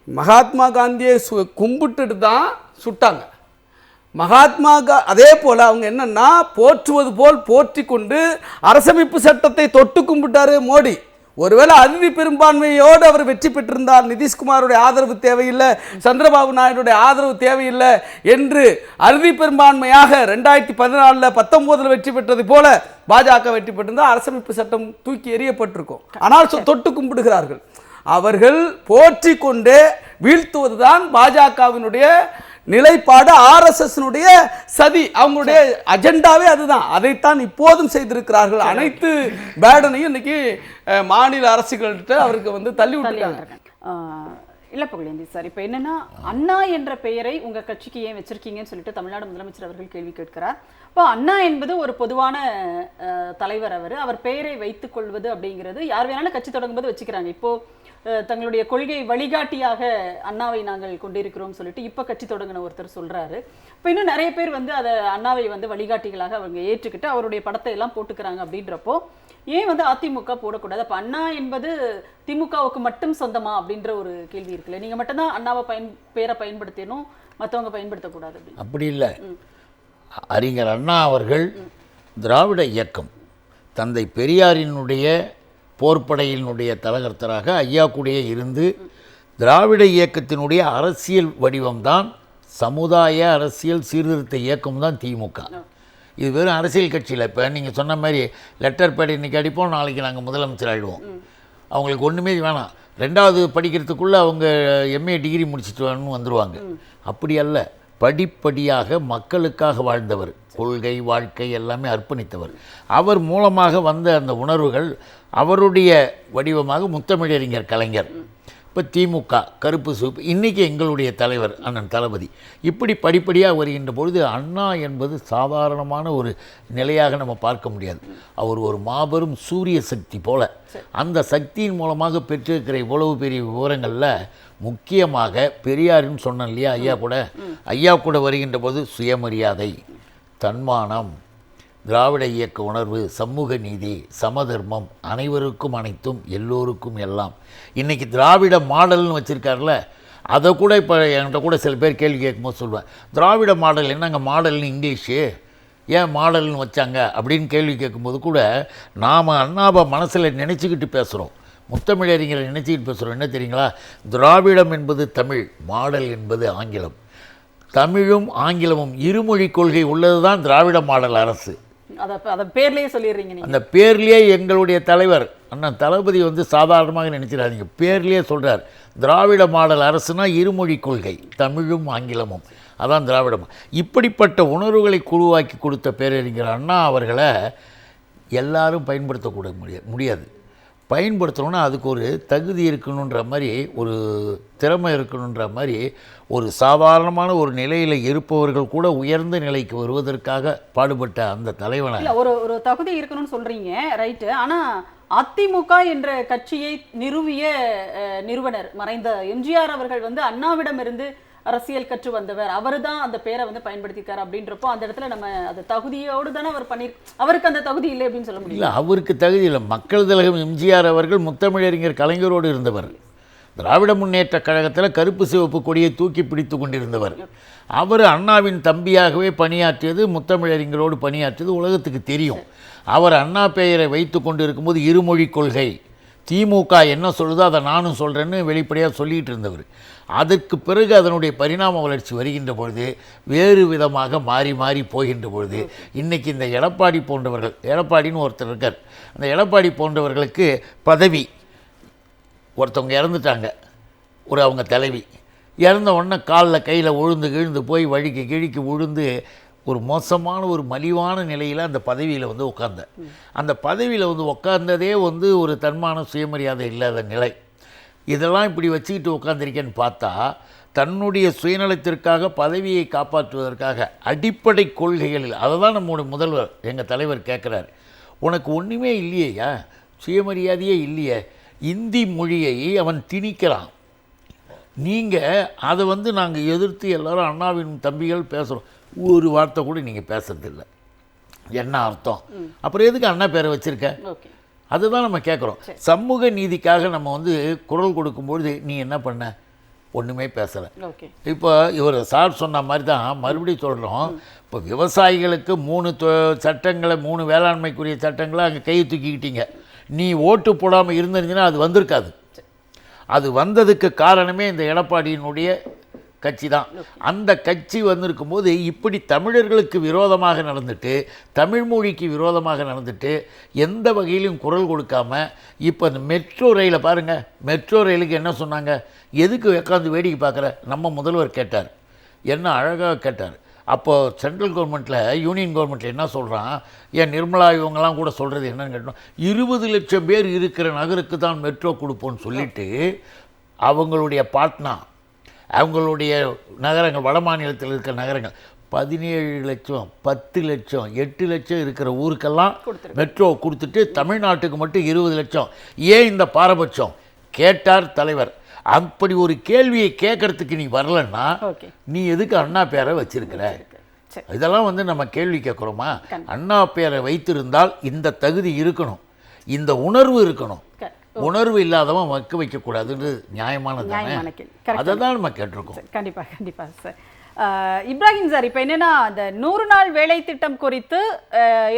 மகாத்மா காந்தியை கும்பிட்டுட்டு தான் சுட்டாங்க. அதே போல் அவங்க என்னன்னா போற்றுவது போல் போற்றி கொண்டு அரசமைப்பு சட்டத்தை தொட்டு கும்பிட்டாரு மோடி. ஒருவேளை அறுதி பெரும்பான்மையோடு அவர் வெற்றி பெற்றிருந்தால் நிதிஷ்குமாருடைய ஆதரவு தேவையில்லை, சந்திரபாபு நாயுடைய ஆதரவு தேவையில்லை என்று அறுதி பெரும்பான்மையாக 2014 19 வெற்றி பெற்றது போல பாஜக வெற்றி பெற்றிருந்தால் அரசமைப்பு சட்டம் தூக்கி எறியப்பட்டிருக்கும். ஆனால் தொட்டு கும்பிடுகிறார்கள். அவர்கள் போற்றி கொண்டே வீழ்த்துவதுதான் பாஜகவினுடைய நிலைப்பாடு, ஆர்எஸ்எஸ்னுடைய சதி, அவங்களுடைய அஜெண்டாவே அதுதான். அதைத்தான் இப்போதும் செய்திருக்கிறார்கள். அனைத்து பேடனையும் இன்னைக்கு மாநில அரசுகள்கிட்ட அவருக்கு வந்து தள்ளி விட்டுருக்காங்க. இல்லை புகழேந்தி சார், இப்போ என்னன்னா அண்ணா என்ற பெயரை உங்கள் கட்சிக்கு ஏன் வச்சிருக்கீங்கன்னு சொல்லிட்டு தமிழ்நாடு முதலமைச்சர் அவர்கள் கேள்வி கேட்கிறார். இப்போ அண்ணா என்பது ஒரு பொதுவான தலைவர், அவர் பெயரை வைத்துக் கொள்வது அப்படிங்கிறது யார் வேணாலும் கட்சி தொடங்கும்போது வச்சுக்கிறாங்க. இப்போ தங்களுடைய கொள்கை வழிகாட்டியாக அண்ணாவை நாங்கள் கொண்டிருக்கிறோம் சொல்லிட்டு இப்போ கட்சி தொடங்கின ஒருத்தர் சொல்றாரு. இப்போ இன்னும் நிறைய பேர் வந்து அதை அண்ணாவை வந்து வழிகாட்டிகளாக அவங்க ஏற்றுக்கிட்டு அவருடைய படத்தை எல்லாம் போட்டுக்கிறாங்க. அப்படின்றப்போ ஏன் வந்து அதிமுக போடக்கூடாது? அப்போ அண்ணா என்பது திமுகவுக்கு மட்டும் சொந்தமா அப்படின்ற ஒரு கேள்வி இருக்குல்ல. நீங்க மட்டும்தான் அண்ணாவை பேரை பயன்படுத்தணும், மற்றவங்க பயன்படுத்தக்கூடாது. அப்படி இல்லை. அறிஞர் அண்ணா அவர்கள் திராவிட இயக்கம் தந்தை பெரியாரினுடைய போர்ப்படையினுடைய தலகர்த்தராக ஐயா கூடயே இருந்து திராவிட இயக்கத்தினுடைய அரசியல் வடிவம்தான் சமுதாய அரசியல் சீர்திருத்த இயக்கம் தான் திமுக. இது வெறும் அரசியல் கட்சியில் இப்போ நீங்கள் சொன்ன மாதிரி லெட்டர் பேட் இன்றைக்கி அடிப்போம், நாளைக்கு நாங்கள் முதலமைச்சர் ஆகிடுவோம். அவங்களுக்கு ஒன்றுமே வேணாம், 2வது படிக்கிறதுக்குள்ளே அவங்க எம்ஏ டிகிரி முடிச்சுட்டு வந்துடுவாங்க. அப்படி அல்ல, படிப்படியாக மக்களுக்காக வாழ்ந்தவர், கொள்கை வாழ்க்கை எல்லாமே அர்ப்பணித்தவர். அவர் மூலமாக வந்த அந்த உணர்வுகள் அவருடைய வடிவமாக முத்தமிழறிஞர் கலைஞர், இப்போ திமுக கருப்பு சிவப்பு, இன்றைக்கி எங்களுடைய தலைவர் அண்ணன் தளபதி, இப்படி படிப்படியாக வருகின்ற பொழுது அண்ணா என்பது சாதாரணமான ஒரு நிலையாக நம்ம பார்க்க முடியாது. அவர் ஒரு மாபெரும் சூரிய சக்தி போல, அந்த சக்தியின் மூலமாக பெற்றிருக்கிற இவ்வளவு பெரிய விவரங்களில் முக்கியமாக பெரியாருன்னு சொன்னேன் இல்லையா, ஐயா கூட வருகின்ற போது சுயமரியாதை, தன்மானம், திராவிட இயக்க உணர்வு, சமூக நீதி, சமதர்மம், அனைவருக்கும் அனைத்தும் எல்லோருக்கும் எல்லாம். இன்றைக்கி திராவிட மாடல்னு வச்சுருக்காருல, அதை கூட இப்போ என்கிட்ட கூட சில பேர் கேள்வி கேட்கும்போது சொல்லுவேன், திராவிட மாடல் என்னங்க, மாடல்னு இங்கிலீஷு, ஏன் மாடல்னு வச்சாங்க அப்படின்னு கேள்வி கேட்கும்போது கூட நாம் அண்ணாவை மனசில் நினச்சிக்கிட்டு பேசுகிறோம், முத்தமிழறிஞரை நினச்சிக்கிட்டு பேசுகிறோம். என்ன தெரியுங்களா, திராவிடம் என்பது தமிழ், மாடல் என்பது ஆங்கிலம். தமிழும் ஆங்கிலமும் இருமொழி கொள்கை உள்ளது தான் திராவிட மாடல் அரசு. அதை பேர்லேயே சொல்லிடுறீங்க. அந்த பேர்லேயே எங்களுடைய தலைவர் அண்ணன் தளபதி சாதாரணமாக நினைச்சிடாதீங்க, பேர்லேயே சொல்கிறார், திராவிட மாடல் அரசுனா இருமொழி கொள்கை, தமிழும் ஆங்கிலமும், அதான் திராவிடம். இப்படிப்பட்ட உணர்வுகளை உருவாக்கி கொடுத்த பேரறிஞர் அண்ணா அவர்களை எல்லாரும் பயன்படுத்தக்கூட முடியாது. பயன்படுத்தணுன்னா அதுக்கு ஒரு தகுதி இருக்கணுன்ற மாதிரி, ஒரு திறமை இருக்கணுன்ற மாதிரி, ஒரு சாதாரணமான ஒரு நிலையில் இருப்பவர்கள் கூட உயர்ந்த நிலைக்கு வருவதற்காக பாடுபட்ட அந்த தலைவனை ஒரு தகுதி இருக்கணும்னு சொல்கிறீங்க, ரைட்டு. ஆனால் அதிமுக என்ற கட்சியை நிறுவிய நிறுவனர் மறைந்த எம்ஜிஆர் அவர்கள் அண்ணாவிடமிருந்து அரசியல் கற்று வந்தவர், அவர் தான் அந்த பேரை பயன்படுத்திக்கார் அப்படின்றப்போ அந்த இடத்துல நம்ம அந்த தகுதியோடு தானே அவர் அவருக்கு அந்த தகுதி இல்லை அப்படின்னு சொல்ல முடியும். இல்லை, அவருக்கு தகுதி இல்லை. மக்கள் திலகம் எம்ஜிஆர் அவர்கள் முத்தமிழறிஞர் கலைஞரோடு இருந்தவர், திராவிட முன்னேற்ற கழகத்தில் கருப்பு சிவப்பு கொடியை தூக்கி பிடித்து கொண்டிருந்தவர். அவர் அண்ணாவின் தம்பியாகவே பணியாற்றியது, முத்தமிழறிஞரோடு பணியாற்றியது உலகத்துக்கு தெரியும். அவர் அண்ணா பெயரை வைத்து கொண்டு இருக்கும்போது இருமொழி கொள்கை, திமுக என்ன சொல்லுதோ அதை நானும் சொல்கிறேன்னு வெளிப்படையாக சொல்லிகிட்டு இருந்தவர். அதற்கு பிறகு அதனுடைய பரிணாம வளர்ச்சி வருகின்ற பொழுது வேறு விதமாக மாறி மாறி போகின்ற பொழுது இன்றைக்கி இந்த எடப்பாடி போன்றவர்கள், எடப்பாடின்னு ஒருத்தர் இருக்கார், அந்த எடப்பாடி போன்றவர்களுக்கு பதவி, ஒருத்தவங்க இறந்துட்டாங்க, அவங்க தலைவி இறந்த உடனே காலில் கையில் விழுந்து போய் வழிக்கு கிழிக்கு விழுந்து ஒரு மோசமான ஒரு மலிவான நிலையில் அந்த பதவியில் உட்கார்ந்தேன். அந்த பதவியில் உட்கார்ந்ததே ஒரு தன்மான சுயமரியாதை இல்லாத நிலை. இதெல்லாம் இப்படி வச்சுக்கிட்டு உட்காந்துருக்கேன்னு பார்த்தா தன்னுடைய சுயநலத்திற்காக பதவியை காப்பாற்றுவதற்காக அடிப்படை கொள்கைகளில், அதை தான் நம்முடைய முதல்வர் எங்கள் தலைவர் கேட்குறாரு, உனக்கு ஒன்றுமே இல்லையா, சுயமரியாதையே இல்லையே, இந்தி மொழியை அவன் திணிக்கிறான், நீங்கள் அதை நாங்கள் எதிர்த்து எல்லோரும் அண்ணாவின் தம்பிகள் பேசுகிறோம், ஒரு வார்த்தை கூட நீங்கள் பேசுறதில்லை, என்ன அர்த்தம், அப்புறம் எதுக்கு அண்ணா பேரை வச்சுருக்க, அதுதான் நம்ம கேட்குறோம். சமூக நீதிக்காக நம்ம குரல் கொடுக்கும்பொழுது நீ என்ன பண்ண, ஒன்றுமே பேசலை. இப்போ இவர் சார் சொன்ன மாதிரி தான் மறுபடியும் சொல்கிறோம், இப்போ விவசாயிகளுக்கு 3 சட்டங்களை, 3 வேளாண்மைக்குரிய சட்டங்களை அங்கே கையை தூக்கிக்கிட்டீங்க, நீ ஓட்டு போடாமல் இருந்திருந்தீங்கன்னா அது வந்திருக்காது. அது வந்ததுக்கு காரணமே இந்த எடப்பாடியினுடைய கட்சி தான். அந்த கட்சி வந்திருக்கும்போது இப்படி தமிழர்களுக்கு விரோதமாக நடந்துட்டு, தமிழ் மொழிக்கு விரோதமாக நடந்துட்டு, எந்த வகையிலும் குரல் கொடுக்காம, இப்போ இந்த மெட்ரோ ரயிலை பாருங்கள், மெட்ரோ ரயிலுக்கு என்ன சொன்னாங்க, எதுக்கு உட்காந்து வேடிக்கை பார்க்குற, நம்ம முதல்வர் கேட்டார், என்ன அழகாக கேட்டார். அப்போது சென்ட்ரல் கவர்மெண்ட்டில், யூனியன் கவர்மெண்ட்டில் என்ன சொல்கிறான், ஏன் நிர்மலா இவங்கெல்லாம் கூட சொல்கிறது என்னன்னு கேட்டோம், 20 லட்சம் பேர் இருக்கிற நகருக்கு தான் மெட்ரோ கொடுப்போன்னு சொல்லிவிட்டு அவங்களுடைய பாட்னா, அவங்களுடைய நகரங்கள், வட மாநிலத்தில் இருக்கிற நகரங்கள் 17 லட்சம், 10 லட்சம், 8 லட்சம் இருக்கிற ஊருக்கெல்லாம் மெட்ரோ கொடுத்துட்டு தமிழ்நாட்டுக்கு மட்டும் 20 லட்சம், ஏன் இந்த பாரபட்சம் கேட்டார் தலைவர். அப்படி ஒரு கேள்வியை கேட்கறதுக்கு நீ வரலன்னா நீ எதுக்கு அண்ணா பேரை வச்சிருக்கிற, இதெல்லாம் நம்ம கேள்வி கேட்குறோமா. அண்ணா பேரை வைத்திருந்தால் இந்த தகுதி இருக்கணும், இந்த உணர்வு இருக்கணும், உணர்வு இல்லாதவன் வைக்கக்கூடாதுன்னு நியாயமானது, அதை தான் நம்ம கேட்டிருக்கோம். கண்டிப்பாக சார். இப்ராஹிம் சார், இப்போ என்னன்னா அந்த 100 நாள் வேலை திட்டம் குறித்து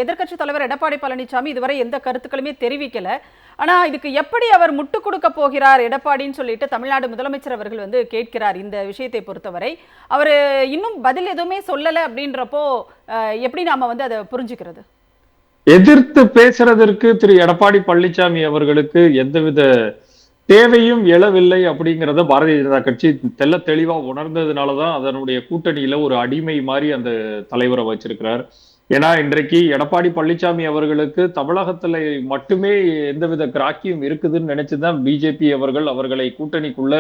எதிர்க்கட்சி தலைவர் எடப்பாடி பழனிசாமி இதுவரை எந்த கருத்துக்களுமே தெரிவிக்கல. ஆனா இதுக்கு எப்படி அவர் முட்டு கொடுக்க போகிறார் எடப்பாடின்னு சொல்லிட்டு தமிழ்நாடு முதலமைச்சர் அவர்கள் வந்து கேட்கிறார். இந்த விஷயத்தை பொறுத்தவரை அவர் இன்னும் பதில் எதுவுமே சொல்லலை அப்படின்றப்போ எப்படி நாம வந்து அதை புரிஞ்சுக்கிறது? எதிர்த்து பேசுறதற்கு திரு எடப்பாடி பழனிசாமி அவர்களுக்கு எந்தவித தேவையும் எழவில்லை அப்படிங்கிறத பாரதிய ஜனதா கட்சி தெள்ள தெளிவா உணர்ந்ததுனாலதான் அதனுடைய கூட்டணியில ஒரு அடிமை மாதிரி அந்த தலைவரை வச்சிருக்கிறார். ஏன்னா இன்றைக்கு எடப்பாடி பழனிசாமி அவர்களுக்கு தமிழகத்துல மட்டுமே எந்தவித கிராக்கியும் இருக்குதுன்னு நினைச்சுதான் பிஜேபி அவர்களை கூட்டணிக்குள்ள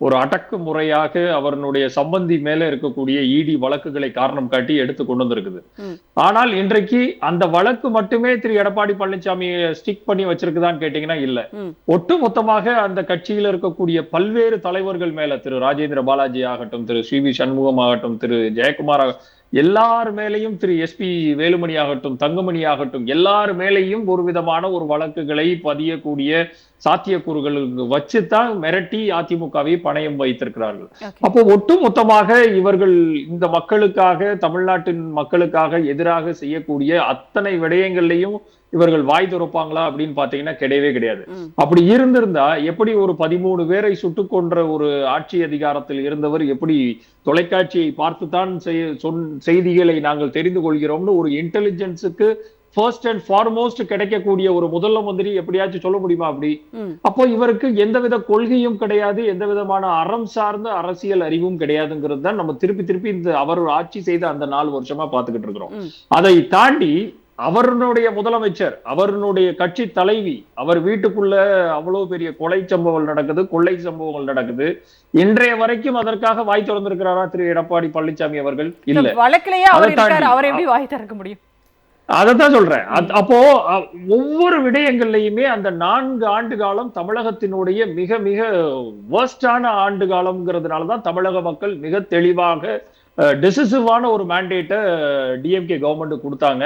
ஒரு அடக்குமுறையாக அவருடைய சம்பந்தி மேல இருக்கக்கூடிய இடி வழக்குகளை காரணம் காட்டி எடுத்து கொண்டு வந்திருக்குது. ஆனால் இன்றைக்கு அந்த வழக்கு மட்டுமே திரு எடப்பாடி பழனிசாமி ஸ்டிக் பண்ணி வச்சிருக்குதான்னு கேட்டீங்கன்னா இல்ல. ஒட்டு மொத்தமாக அந்த கட்சியில இருக்கக்கூடிய பல்வேறு தலைவர்கள் மேல, திரு ராஜேந்திர பாலாஜி ஆகட்டும், திரு சி வி சண்முகம் ஆகட்டும், திரு ஜெயக்குமார் எல்லார் மேலையும், திரு எஸ்பி வேலுமணி ஆகட்டும், தங்கமணி ஆகட்டும், எல்லார் மேலையும் ஒரு விதமான ஒரு வழக்குகளை பதியக்கூடிய சாத்தியக்கூறுகள் வச்சுதான் மிரட்டி அதிமுகவை பணயம் வைத்திருக்கிறார்கள். அப்போ ஒட்டு மொத்தமாக இவர்கள் இந்த மக்களுக்காக, தமிழ்நாட்டின் மக்களுக்காக எதிராக செய்யக்கூடிய அத்தனை விடயங்கள்லையும் இவர்கள் வாய் துறப்பாங்களா அப்படின்னு பாத்தீங்கன்னா கிடையவே கிடையாது. அப்படி இருந்திருந்தா எப்படி ஒரு 13 பேரை சுட்டுக் கொன்ற ஒரு ஆட்சி அதிகாரத்தில் இருந்தவர் எப்படி தொலைக்காட்சியை பார்த்துத்தான் செய்திகளை நாங்கள் தெரிந்து கொள்கிறோம்னு ஒரு இன்டெலிஜென்ஸுக்கு ஃபர்ஸ்ட் அண்ட் ஃபார்மோஸ்ட் கிடைக்கக்கூடிய ஒரு முதல்ல மந்திரி எப்படியாச்சும் சொல்ல முடியுமா? அப்படி அப்போ இவருக்கு எந்தவித கொள்கையும் கிடையாது, எந்த விதமான அறம் சார்ந்த அரசியல் அறிவும் கிடையாதுங்கிறது தான் நம்ம திருப்பி இந்த அவர் ஆட்சி செய்த அந்த 4 வருஷமா பார்த்துக்கிட்டு இருக்கிறோம். அதை தாண்டி அவருடைய முதலமைச்சர், அவருடைய கட்சி தலைவி, அவர் வீட்டுக்குள்ள அவ்வளவு பெரிய கொலை சம்பவங்கள் நடக்குது, கொள்ளை சம்பவங்கள் நடக்குது. இன்றைய வரைக்கும் அதற்காக வாய் திறந்திருக்கிறாரா திரு எடப்பாடி பழனிசாமி அவர்கள்? இல்ல. வழக்கிலேயே அவர் எப்படி வாய் திறக்க முடியும்? அதத்தான் சொல்றேன். அப்போ ஒவ்வொரு விடயங்கள்லயுமே அந்த 4 ஆண்டு காலம் தமிழகத்தினுடைய மிக மிக வர்ஸ்டான ஆண்டு காலம்ங்கிறதுனாலதான் தமிழக மக்கள் மிக தெளிவாக டிசிசிவான ஒரு மேண்டேட்டை டிஎம்கே கவர்மெண்ட் கொடுத்தாங்க.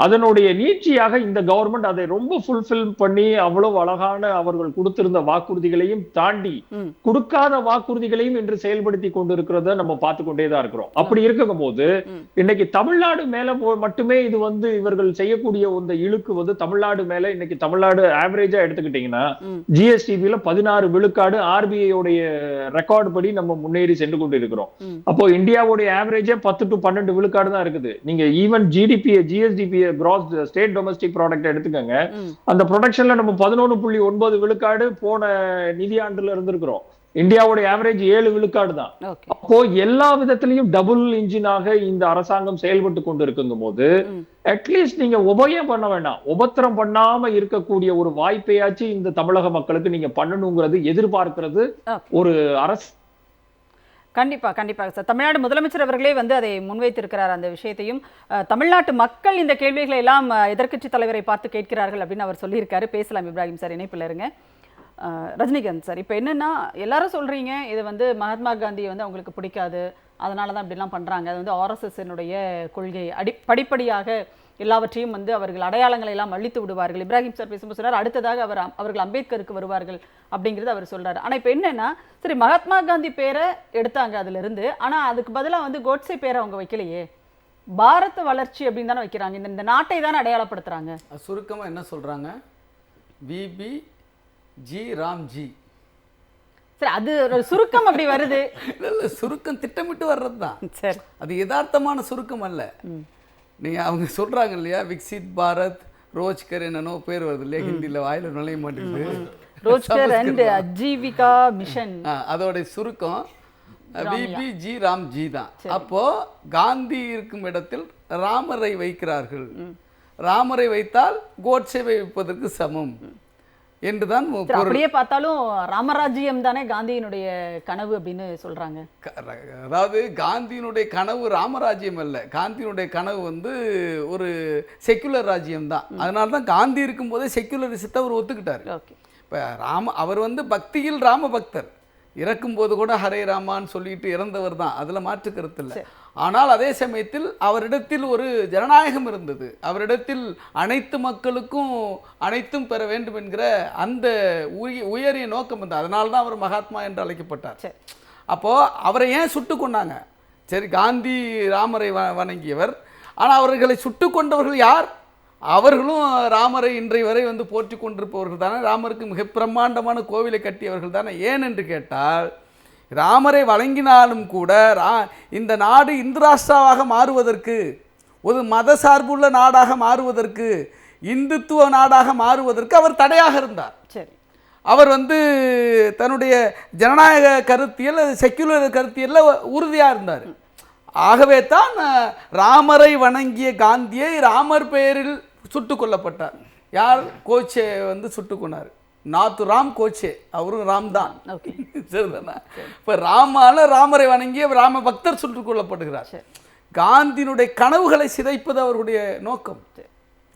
அதனுடைய நீட்சியாக இந்த கவர்மெண்ட் அதை ரொம்ப ஃபுல்ஃபில் பண்ணி அவ்வளவு அழகான அவர்கள் கொடுத்திருந்த வாக்குறுதிகளையும் தாண்டி கொடுக்காத வாக்குறுதிகளையும் இன்று செயல்படுத்தி கொண்டிருக்கிறத நம்ம பார்த்து கொண்டேதான் இருக்கிறோம். அப்படி இருக்கும் போது இன்னைக்கு தமிழ்நாடு மேல மட்டுமே இது வந்து இவர்கள் செய்யக்கூடிய இந்த இழுக்கு வந்து தமிழ்நாடு மேல, இன்னைக்கு தமிழ்நாடு ஆவரேஜா எடுத்துக்கிட்டீங்கன்னா ஜிஎஸ்டிபில 16 விழுக்காடு ஆர்பிஐ ரெக்கார்டு படி நம்ம முன்னேறி சென்று கொண்டு இருக்கிறோம். அப்போ இந்தியாவுடைய ஆவரேஜே 10 to 12 விழுக்காடு தான் இருக்குது. நீங்க even GSDP cross state domestic product எடுத்துக்கங்க, அந்த ப்ரொடக்ஷன்ல நம்ம 11.9 விழுக்காடு போன நிதியாண்டுல இருந்திருக்கிறோம். இந்தியாவுடைய ஆவரேஜ் 7 விழுக்காடு தான். அப்போ எல்லா விதத்திலையும் டபுள் இன்ஜினாக இந்த அரசாங்கம் செயல்பட்டு கொண்டு இருக்கும் போது அட்லீஸ்ட் நீங்க உபயம் பண்ண வேண்டாம், உபத்திரம் பண்ணாம இருக்கக்கூடிய ஒரு வாய்ப்பையாச்சு இந்த தமிழக மக்களுக்கு நீங்க பண்ணணுங்கிறது எதிர்பார்க்கிறது ஒரு அரசு. கண்டிப்பாக சார். தமிழ்நாடு முதலமைச்சர் அவர்களே வந்து அதை முன்வைத்திருக்கிறார். அந்த விஷயத்தையும் தமிழ்நாட்டு மக்கள் இந்த கேள்விகளை எல்லாம் எதிர்க்கட்சி தலைவரை பார்த்து கேட்கிறார்கள் அப்படின்னு அவர் சொல்லியிருக்காரு. பேசலாம் இப்ராஹிம் சார், இணைப்பில் இருங்க. ரஜினிகாந்த் சார், இப்போ என்னன்னா எல்லாரும் சொல்றீங்க இது வந்து மகாத்மா காந்தியை வந்து அவங்களுக்கு பிடிக்காது, அதனால தான் இப்படிலாம் பண்றாங்க, அது வந்து ஆர்எஸ்எஸ்னுடைய கொள்கை, படிப்படியாக எல்லாவற்றையும் வந்து அவர்கள் அடையாளங்களை எல்லாம் அழித்து விடுவார்கள். இப்ராஹிம் சார் பேசும்போது சொன்னார் அடுத்ததாக அவர்கள் அம்பேத்கருக்கு வருவார்கள் அப்படிங்கிறது அவர் சொல்றாரு. ஆனா இப்போ என்னன்னா சரி மகாத்மா காந்தி பேரை எடுத்தாங்க அதுல இருந்து, ஆனா அதுக்கு பதிலாக வந்து கோட்ஸே பேரை அவங்க வைக்கலையே, பாரத வளர்ச்சி அப்படின்னு தானே வைக்கிறாங்க, இந்த நாட்டை தானே அடையாளப்படுத்துறாங்க. சுருக்கமா என்ன சொல்றாங்க? VB G RAM G. சரி, அது ஒரு சுருக்கம் அப்படி வருது. இல்ல, சுருக்கம் திட்டமிட்டு வர்றது தான். சரி, அது யதார்த்தமான சுருக்கம் அல்ல. நீங்கள் அவங்க சொல்கிறாங்க இல்லையா, விக்சித் பாரத் ரோஜ்கர் என்னன்னோ பேர் வருது இல்லையா, ஹிந்தியில் வாயில் நுழைய மாட்டேங்குது, ரோஜ்கர் அண்ட் அஜீவிகா மிஷன், அதோடைய சுருக்கம் விபிஜி ராம்ஜி தான். அப்போ காந்தி இருக்கும் இடத்தில் ராமரை வைக்கிறார்கள், ராமரை வைத்தால் கோட்சேவை வைப்பதற்கு சமம் என்றுதான். அப்படியே பார்த்தாலும் ராமராஜ்யம் தானே காந்தியினுடைய கனவு அப்படின்னு சொல்றாங்க. அதாவது காந்தியினுடைய கனவு ராமராஜ்யம் அல்ல, காந்தியினுடைய கனவு வந்து ஒரு செக்குலர் ராஜ்யம் தான். அதனால தான் காந்தி இருக்கும் போதே செக்குலரிசத்தை அவர் ஒத்துக்கிட்டாரு. இப்போ அவர் வந்து பக்தியில் ராம பக்தர், இறக்கும்போது கூட ஹரே ராமான்னு சொல்லிட்டு இறந்தவர் தான், அதில் மாற்று கருத்து இல்லை. ஆனால் அதே சமயத்தில் அவரிடத்தில் ஒரு ஜனநாயகம் இருந்தது, அவரிடத்தில் அனைத்து மக்களுக்கும் அனைத்தும் பெற வேண்டும் என்கிற அந்த உயரிய நோக்கம் இருந்தது. அதனால தான் அவர் மகாத்மா என்று அழைக்கப்பட்டார். அப்போது அவரை ஏன் சுட்டு கொண்டாங்க? சரி, காந்தி ராமரை வணங்கியவர். ஆனால் அவர்களை சுட்டு கொண்டவர்கள் யார்? அவர்களும் ராமரை இன்றைய வரை வந்து போற்றி கொண்டிருப்பவர்கள் தானே. ராமருக்கு மிக பிரம்மாண்டமான கோவிலை கட்டியவர்கள் தானே. ஏன் என்று கேட்டால், ராமரை வழங்கினாலும் கூட இந்த நாடு இந்து ராஷ்டிராவாக மாறுவதற்கு, ஒரு மத சார்புள்ள நாடாக மாறுவதற்கு, இந்துத்துவ நாடாக மாறுவதற்கு அவர் தடையாக இருந்தார். சரி, அவர் வந்து தன்னுடைய ஜனநாயக கருத்தியல், செக்குலர் கருத்தியலில் உறுதியாக இருந்தார். ஆகவே தான் ராமரை வணங்கிய காந்தியை ராமர் பெயரில் சுட்டு கொல்லப்பட்டார். யார்? கோச்சே வந்து சுட்டு கொண்டார். நாத்துராம் கோச்சே, அவரும் ராம் தான். சரிதானா? இப்போ ராமரை வணங்கிய ராம பக்தர் சுட்டுக் கொல்லப்படுகிறார். காந்தியினுடைய கனவுகளை சிதைப்பது அவர்களுடைய நோக்கம்.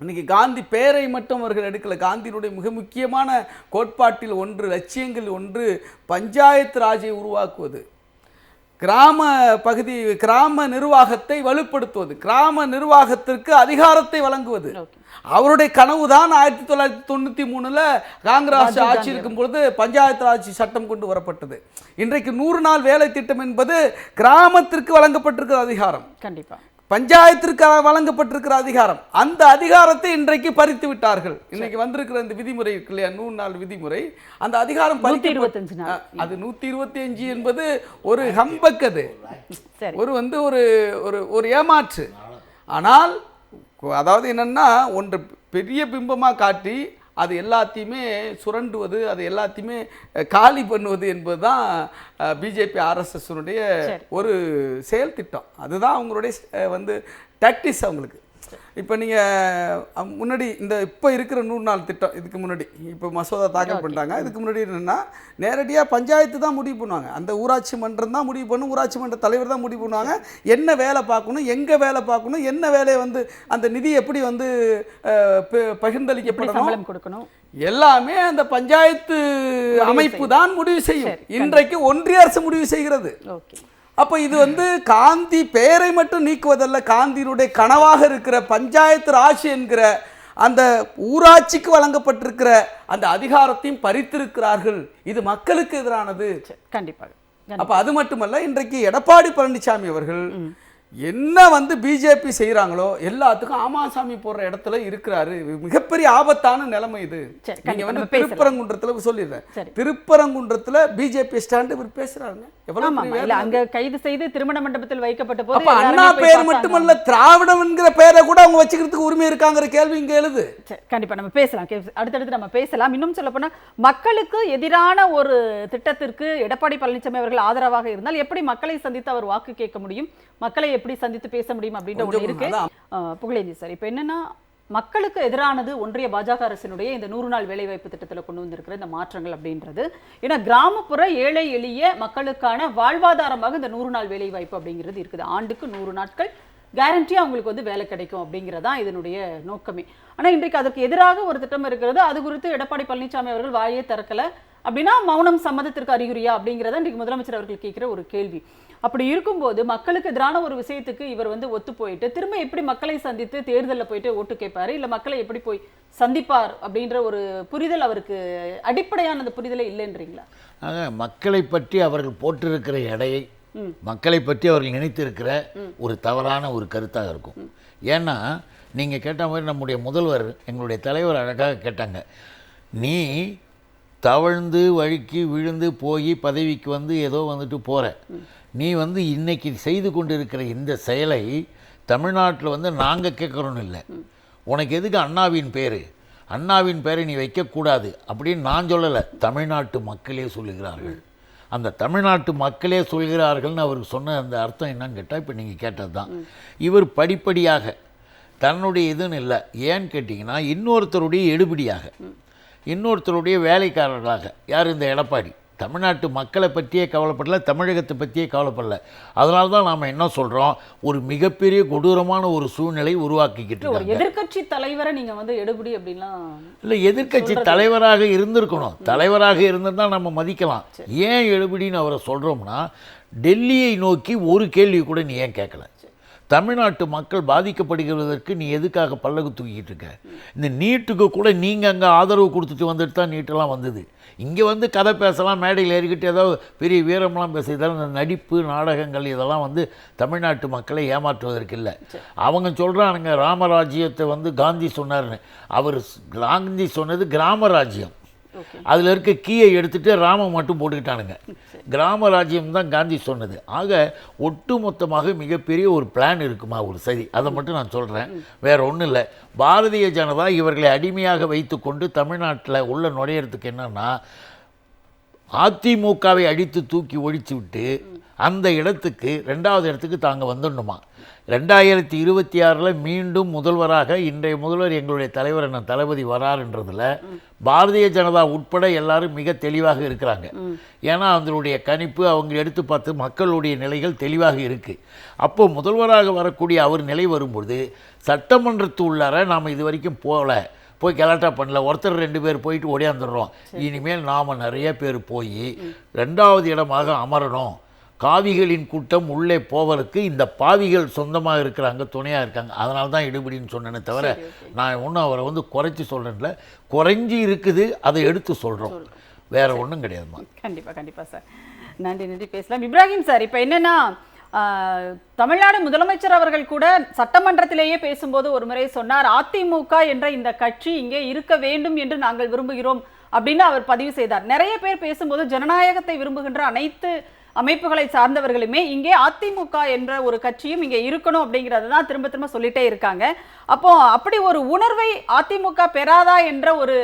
இன்னைக்கு காந்தி பெயரை மட்டும் அவர்கள் எடுக்கல. காந்தியினுடைய மிக முக்கியமான கோட்பாட்டில் ஒன்று, லட்சியங்கள் ஒன்று, பஞ்சாயத்து ராஜை உருவாக்குவது, கிராம பகுதி கிராம நிர்வாகத்தை வலுப்படுத்துவது, கிராம நிர்வாகத்திற்கு அதிகாரத்தை வழங்குவது. அவருடைய கனவு தான் 1993 காங்கிரஸ் ஆட்சி இருக்கும் பொழுது பஞ்சாயத்து ராஜ் சட்டம் கொண்டு வரப்பட்டது. இன்றைக்கு 100 நாள் வேலை திட்டம் என்பது கிராமத்திற்கு வழங்கப்பட்டிருக்கிற அதிகாரம், கண்டிப்பா பஞ்சாயத்திற்கு வழங்கப்பட்டிருக்கிற அதிகாரம். அந்த அதிகாரத்தை இன்றைக்கு பறித்து விட்டார்கள். இன்னைக்கு வந்திருக்கிற இந்த விதிமுறை இருக்கு இல்லையா, 100 நாள் விதிமுறை, அந்த அதிகாரம் 125 நாள். அது 125 என்பது ஒரு ஹம்பக், அது ஒரு வந்து ஒரு ஏமாற்று. ஆனால் அதாவது என்னன்னா, ஒன்று பெரிய பிம்பமாக காட்டி அது எல்லாத்தையுமே சுரண்டுவது, அது எல்லாத்தையுமே காலி பண்ணுவது என்பது தான் பிஜேபி ஆர்எஸ்எஸ்னுடைய ஒரு செயல் திட்டம். அதுதான் அவங்களுடைய வந்து டாக்டிக்ஸ் அவங்களுக்கு. இப்போ நீங்கள் முன்னாடி இந்த இப்போ இருக்கிற 100 நாள் திட்டம், இதுக்கு முன்னாடி இப்போ மசோதா தாக்கல் பண்ணிட்டாங்க. இதுக்கு முன்னாடி என்னென்னா, நேரடியாக பஞ்சாயத்து தான் முடிவு பண்ணுவாங்க. அந்த ஊராட்சி மன்றம் தான் முடிவு பண்ணும், ஊராட்சி மன்ற தலைவர் தான் முடிவு பண்ணுவாங்க. என்ன வேலை பார்க்கணும், எங்கே வேலை பார்க்கணும், என்ன வேலையை வந்து அந்த நிதி எப்படி வந்து பகிர்ந்தளிக்கப்படணும், கொடுக்கணும், எல்லாமே அந்த பஞ்சாயத்து அமைப்பு தான் முடிவு செய்யும். இன்றைக்கு ஒன்றிய அரசு முடிவு செய்கிறது. அப்போ இது வந்து காந்தி பெயரை மட்டும் நீக்குவதல்ல, காந்தியினுடைய கனவாக இருக்கிற பஞ்சாயத்து ராஜ் என்கிற அந்த ஊராட்சிக்கு வழங்கப்பட்டிருக்கிற அந்த அதிகாரத்தையும் பறித்திருக்கிறார்கள். இது மக்களுக்கு எதிரானது. கண்டிப்பாக. அப்போ அது மட்டுமல்ல, இன்றைக்கு எடப்பாடி பழனிசாமி அவர்கள் என்ன வந்து பிஜேபி செய்கிறாங்களோ எல்லாத்துக்கும் ஆமாசாமி போடுற இடத்துல இருக்கிறாரு. மிகப்பெரிய ஆபத்தான நிலைமை இது. நீங்க வந்து திருப்பரங்குன்றத்துல சொல்லிடுறேன், திருப்பரங்குன்றத்துல பிஜேபி ஸ்டாண்ட் இவர் பேசுறாருங்க. அங்க கைது செய்து திருமண மண்டபத்தில் வைக்கப்பட்ட போது அண்ணா பேர் மட்டுமல்ல, திராவிடம் என்கிற பெயரை கூட அவங்க வச்சுக்கிறதுக்கு உரிமை இருக்காங்கிற கேள்வி இங்க எழுது. கண்டிப்பா நம்ம பேசலாம், அடுத்தடுத்து நம்ம பேசலாம். இன்னும் சொல்ல போனா, மக்களுக்கு எதிரான ஒரு திட்டத்திற்கு எடப்பாடி பழனிசாமி அவர்கள் ஆதரவாக இருந்தால் எப்படி மக்களை சந்தித்து அவர் வாக்கு கேட்க முடியும், மக்களை எப்படி சந்தித்து பேச முடியும் அப்படின்ற ஒன்று இருக்கு. புகழேந்தி சார், இப்போ என்னன்னா, மக்களுக்கு எதிரானது ஒன்றிய பாஜக அரசினுடைய இந்த 100 நாள் வேலைவாய்ப்பு திட்டத்தில் கொண்டு வந்திருக்கிற இந்த மாற்றங்கள் அப்படின்றது, ஏன்னா கிராமப்புற ஏழை எளிய மக்களுக்கான வாழ்வாதாரமாக இந்த 100 நாள் வேலைவாய்ப்பு அப்படிங்கிறது இருக்குது. ஆண்டுக்கு 100 நாட்கள் கேரண்டியா அவங்களுக்கு வந்து வேலை கிடைக்கும் அப்படிங்கிறதான் இதனுடைய நோக்கமே. ஆனால் இன்றைக்கு அதற்கு எதிராக ஒரு திட்டம் இருக்கிறது. அது குறித்து எடப்பாடி பழனிசாமி அவர்கள் வாயே திறக்கல அப்படின்னா மௌனம் சம்மதத்திற்கு அறிகுறியா அப்படிங்கிறத இன்றைக்கு முதலமைச்சர் அவர்கள் கேட்கிற ஒரு கேள்வி. அப்படி இருக்கும்போது மக்களுக்கு எதிரான ஒரு விஷயத்துக்கு இவர் வந்து ஒத்து போயிட்டு திரும்ப எப்படி மக்களை சந்தித்து தேர்தலில் போயிட்டு ஓட்டு கேட்பாரு, இல்லை மக்களை எப்படி போய் சந்திப்பார் அப்படின்ற ஒரு புரிதல் அவருக்கு அடிப்படையான அந்த புரிதலே இல்லைன்றீங்களா? மக்களை பற்றி அவர்கள் போட்டிருக்கிற எடையை, மக்களை பற்றி அவர்கள் நினைத்திருக்கிற ஒரு தவறான ஒரு கருத்தாக இருக்கும். ஏன்னா நீங்கள் கேட்ட மாதிரி நம்முடைய முதல்வர், எங்களுடைய தலைவர் அழகாக கேட்டாங்க, நீ தவழ்ந்து வழுக்கி விழுந்து போய் பதவிக்கு வந்து ஏதோ வந்துட்டு போகிற, நீ வந்து இன்னைக்கு செய்து கொண்டிருக்கிற இந்த செயலை தமிழ்நாட்டில் வந்து நாங்கள் கேட்குறோன்னு இல்லை, உனக்கு எதுக்கு அண்ணாவின் பேர், அண்ணாவின் பேரை நீ வைக்கக்கூடாது அப்படின்னு நான் சொல்லலை, தமிழ்நாட்டு மக்களே சொல்லுகிறார்கள். அந்த தமிழ்நாட்டு மக்களே சொல்கிறார்கள்னு அவருக்கு சொன்ன அந்த அர்த்தம் என்னன்னு கேட்டால், இப்போ நீங்கள் கேட்டது தான். இவர் படிப்படியாக தன்னுடைய இதுன்னு இல்லை, ஏன்னு கேட்டிங்கன்னா இன்னொருத்தருடைய எடுபடியாக, இன்னொருத்தருடைய வேலைக்காரர்களாக, யார் இந்த எடப்பாடி, தமிழ்நாட்டு மக்களை பற்றியே கவலைப்படல, தமிழகத்தை பற்றியே கவலைப்படல. அதனால தான் நாம் என்ன சொல்கிறோம், ஒரு மிகப்பெரிய கொடூரமான ஒரு சூழ்நிலை உருவாக்கிக்கிட்டு இருக்காங்க. எதிர்கட்சி தலைவரை நீங்கள் வந்து எடுபடி அப்படின்லாம் இல்லை, எதிர்கட்சி தலைவராக இருந்திருக்கணும், தலைவராக இருந்திருந்தால் நம்ம மதிக்கலாம். ஏன் எடுபடின்னு அவரை சொல்கிறோம்னா, டெல்லியை நோக்கி ஒரு கேள்வி கூட நீ ஏன் கேட்கல, தமிழ்நாட்டு மக்கள் பாதிக்கப்படுகிறதற்கு நீ எதுக்காக பல்லக்கு தூக்கிட்டு இருக்க? இந்த நீட்டுக்கு கூட நீங்கள் அங்கே ஆதரவு கொடுத்துட்டு வந்துட்டு தான் நீட்டெல்லாம் வந்தது. இங்கே வந்து கதை பேசலாம், மேடையில் ஏறிக்கிட்டு ஏதோ பெரிய வீரம்லாம் பேச, இதெல்லாம் இந்த நடிப்பு நாடகங்கள் இதெல்லாம் வந்து தமிழ்நாட்டு மக்களை ஏமாற்றுவதற்கு இல்லை. அவங்க சொல்கிறானுங்க ராமராஜ்யத்தை வந்து காந்தி சொன்னார்னு. அவர் காந்தி சொன்னது கிராம ராஜ்யம். அதில் இருக்க கீயை எடுத்துகிட்டு ராம மட்டும் போட்டுக்கிட்டானுங்க. கிராம ராஜ்யம் தான் காந்தி சொன்னது. ஆக ஒட்டு மொத்தமாக மிகப்பெரிய ஒரு பிளான் இருக்குமா ஒரு சரி, அதை மட்டும் நான் சொல்கிறேன், வேற ஒன்றும் இல்லை. பாரதிய ஜனதா இவர்களை அடிமையாக வைத்து கொண்டு தமிழ்நாட்டில் உள்ள நுழையிறதுக்கு என்னன்னா, அதிமுகவை அடித்து தூக்கி ஒழிச்சு விட்டு அந்த இடத்துக்கு 2வது இடத்துக்கு தாங்க வந்துடணுமா. 2026 மீண்டும் முதல்வராக இன்றைய முதல்வர் எங்களுடைய தலைவர் என்ன தளபதி வராருன்றதுல பாரதிய ஜனதா உட்பட எல்லாரும் மிக தெளிவாக இருக்கிறாங்க. ஏன்னா அதனுடைய கணிப்பு அவங்க எடுத்து பார்த்து மக்களுடைய நிலைகள் தெளிவாக இருக்குது. அப்போ முதல்வராக வரக்கூடிய அவர் நிலை வரும்பொழுது சட்டமன்றத்து உள்ளார நாம் இது வரைக்கும் போய் கலாட்டா பண்ணல, ஒருத்தர் 2 பேர் போயிட்டு ஓடியாந்துடுறோம். இனிமேல் நாம் நிறைய பேர் போய் 2வது இடமாக அமரணும். காவிகளின் கூட்டம் உள்ளே போவதற்கு இந்த பாவிகள் சொந்தமாக இருக்கிறாங்க, துணையாக இருக்காங்க. அதனால தான் இடுபடின்னு சொன்னேனே தவிர நான் ஒன்றும் அவரை வந்து குறைச்சி சொல்கிறேன்ல, குறைஞ்சி இருக்குது அதை எடுத்து சொல்கிறோம், வேற ஒன்றும் கிடையாதுமா. கண்டிப்பாக சார். நன்றி பேசலாம். இப்ராஹிம் சார், இப்போ என்னன்னா தமிழ்நாடு முதலமைச்சர் அவர்கள் கூட சட்டமன்றத்திலேயே பேசும்போது ஒரு முறை சொன்னார், அதிமுக என்ற இந்த கட்சி இங்கே இருக்க வேண்டும் என்று நாங்கள் விரும்புகிறோம் அப்படின்னு அவர் பதிவு செய்தார். நிறைய பேர் பேசும்போது ஜனநாயகத்தை விரும்புகின்ற அனைத்து அமைப்புகளை சார்ந்தவர்களுமே இங்கே அதிமுக என்ற ஒரு கட்சியும் இங்கே இருக்கணும் அப்படிங்கிறது தான் திரும்ப திரும்ப சொல்லிட்டே இருக்காங்க. அப்போ அப்படி ஒரு உணர்வை அதிமுக பெறாதா என்ற ஒரு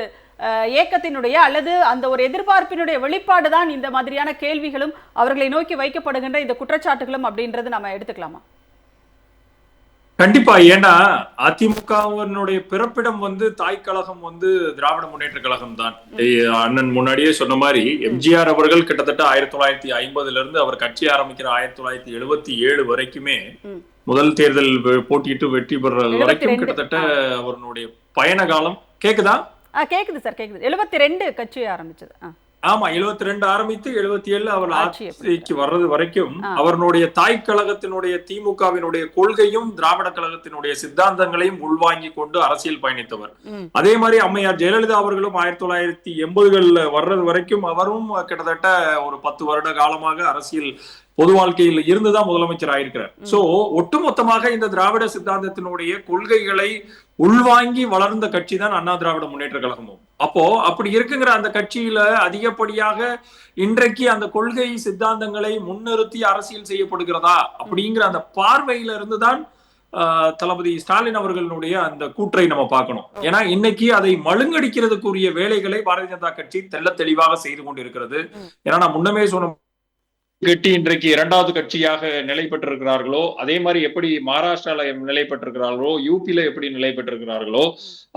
ஏக்கத்தினுடைய அல்லது அந்த ஒரு எதிர்பார்ப்பினுடைய வெளிப்பாடு தான் இந்த மாதிரியான கேள்விகளும் அவர்களை நோக்கி வைக்கப்படுகின்ற இந்த குற்றச்சாட்டுகளும் அப்படின்றது நம்ம எடுத்துக்கலாமா? கண்டிப்பா. ஏன்னா அதிமுகவினுடைய பிறப்பிடம் வந்து தாய் கழகம் வந்து திராவிட முன்னேற்ற கழகம் தான். அண்ணன் முன்னாடியே சொன்ன மாதிரி எம்ஜிஆர் அவர்கள் கிட்டத்தட்ட 1950 இருந்து அவர் கட்சி ஆரம்பிக்கிற 1977 வரைக்குமே முதல் தேர்தல் போட்டியிட்டு வெற்றி பெற வரைக்கும் கிட்டத்தட்ட அவருடைய பயண காலம். கேக்குதா? கேக்குது சார், கேக்குது. 72 கட்சி ஆரம்பிச்சது. ஆமா, 72 ஆரம்பித்து 77 அவர் ஆட்சிக்கு வர்றது வரைக்கும் அவருடைய தாய் கழகத்தினுடைய திமுகவினுடைய கொள்கையும் திராவிட கழகத்தினுடைய சித்தாந்தங்களையும் உள்வாங்கி கொண்டு அரசியல் பயணித்தவர். அதே மாதிரி அம்மையார் ஜெயலலிதா அவர்களும் 1980 வர்றது வரைக்கும் அவரும் கிட்டத்தட்ட ஒரு 10 வருட காலமாக அரசியல் பொது வாழ்க்கையில் இருந்துதான் முதலமைச்சர் ஆயிருக்கிறார். சோ ஒட்டுமொத்தமாக இந்த திராவிட சித்தாந்தத்தினுடைய கொள்கைகளை உள்வாங்கி வளர்ந்த கட்சி தான் அண்ணா திராவிட முன்னேற்ற கழகமும். அப்போ அப்படி இருக்குங்கிற அந்த கட்சியில அதிகப்படியாக இன்றைக்கு அந்த கொள்கை சித்தாந்தங்களை முன்னிறுத்தி அரசியல் செய்யப்படுகிறதா அப்படிங்கிற அந்த பார்வையில இருந்துதான் தளபதி ஸ்டாலின் அவர்களுடைய அந்த கூற்றை நம்ம பார்க்கணும். ஏன்னா இன்னைக்கு அதை மழுங்கடிக்கிறதுக்குரிய வேலைகளை பாரதிய ஜனதா கட்சி தெள்ள தெளிவாக செய்து கொண்டிருக்கிறது. ஏன்னா நான் முன்னமே சொன்ன கட்சி இன்றைக்கு 2வது கட்சியாக நிலை பெற்றிருக்கிறார்களோ, அதே மாதிரி எப்படி மகாராஷ்டிரால நிலை பெற்றிருக்கிறார்களோ, யூபியில எப்படி நிலை பெற்றிருக்கிறார்களோ,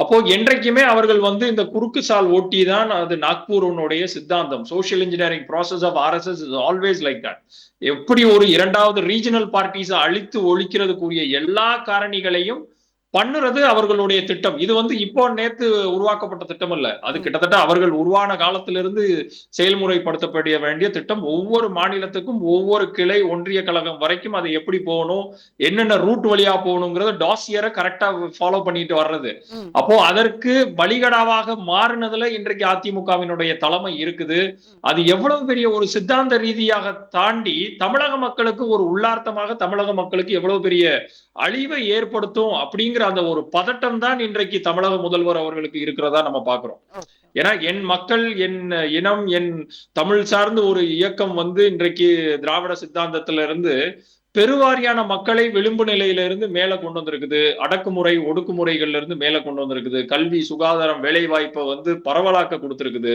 அப்போ என்றைக்குமே அவர்கள் வந்து இந்த குறுக்கு சால் ஓட்டி தான் அது நாக்பூருடைய சித்தாந்தம். Social engineering process of RSS is always like that. எப்படி ஒரு 2வது ரீஜனல் பார்ட்டிஸை அழித்து ஒழிக்கிறதுக்குரிய எல்லா காரணிகளையும் பண்ணுறது அவர்களுடைய திட்டம். இது வந்து இப்போ நேத்து உருவாக்கப்பட்ட திட்டம் அல்ல, அது கிட்டத்தட்ட அவர்கள் உருவான காலத்திலிருந்து செயல்முறைப்படுத்தப்பட வேண்டிய திட்டம். ஒவ்வொரு மாநிலத்துக்கும் ஒவ்வொரு கிளை ஒன்றிய கழகம் வரைக்கும் அதை எப்படி போகணும், என்னென்ன ரூட் வழியா போகணுங்கிறத டாசியரை கரெக்டா ஃபாலோ பண்ணிட்டு வர்றது. அப்போ அதற்கு பலிகடாவாக மாறினதுல இன்றைக்கு அதிமுகவினுடைய தலைமை இருக்குது. அது எவ்வளவு பெரிய ஒரு சித்தாந்த ரீதியாக தாண்டி தமிழக மக்களுக்கு ஒரு உள்ளார்த்தமாக தமிழக மக்களுக்கு எவ்வளவு பெரிய அழிவை ஏற்படுத்தும் அப்படிங்கிற அந்த ஒரு பதட்டம் தான் இன்றைக்கு தமிழக முதல்வர் அவர்களுக்கு இருக்கிறதா நம்ம பாக்குறோம். ஏன்னா என் மக்கள், என் இனம், என் தமிழ் சார்ந்த ஒரு இயக்கம் வந்து இன்றைக்கு திராவிட சித்தாந்தத்துல இருந்து பெருவாரியான மக்களை விளிம்பு நிலையில இருந்து மேல கொண்டு வந்திருக்குது. அடக்குமுறை ஒடுக்குமுறைகள்ல இருந்து மேல கொண்டு வந்திருக்குது. கல்வி, சுகாதாரம், வேலை வாய்ப்பை வந்து பரவலாக்க கொடுத்திருக்குது.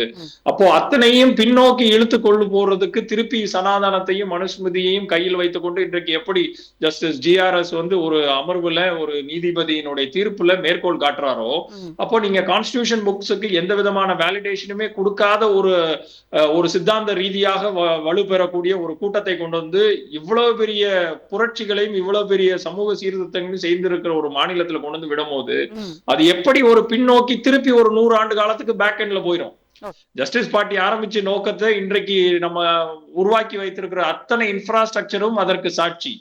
அப்போ அத்தனையும் பின்னோக்கி இழுத்து கொண்டு போறதுக்கு திருப்பி சனாதனத்தையும் மனுஸ்மிருதியையும் கையில் வைத்துக் கொண்டு இன்றைக்கு எப்படி ஜஸ்டிஸ் GRS வந்து ஒரு அமர்வுல ஒரு நீதிபதியினுடைய தீர்ப்புல மேற்கோள் காட்டுறாரோ, அப்போ நீங்க கான்ஸ்டிடியூஷன் புக்ஸுக்கு எந்த விதமான வேலிடேஷனுமே கொடுக்காத ஒரு சித்தாந்த ரீதியாக வலுப்பெறக்கூடிய ஒரு கூட்டத்தை கொண்டு வந்து இவ்வளவு பெரிய புரட்சிகளையும் இவ்வளவு பெரிய சமூக சீர்திருத்தங்களையும் செய்திருக்கிற ஒரு மாநிலத்துல கொண்டு வந்து விடும் போது அது எப்படி ஒரு பின்னோக்கி திருப்பி ஒரு 100 ஆண்டு காலத்துக்கு பேக் எண்ட்ல போயிடும். ஜஸ்டிஸ் பார்ட்டி ஆரம்பிச்ச நோக்கத்தை இன்றைக்கு நம்ம உருவாக்கி வைத்திருக்கிற அத்தனை இன்ஃப்ராஸ்ட்ரக்சரும் அதற்கு சாட்சி.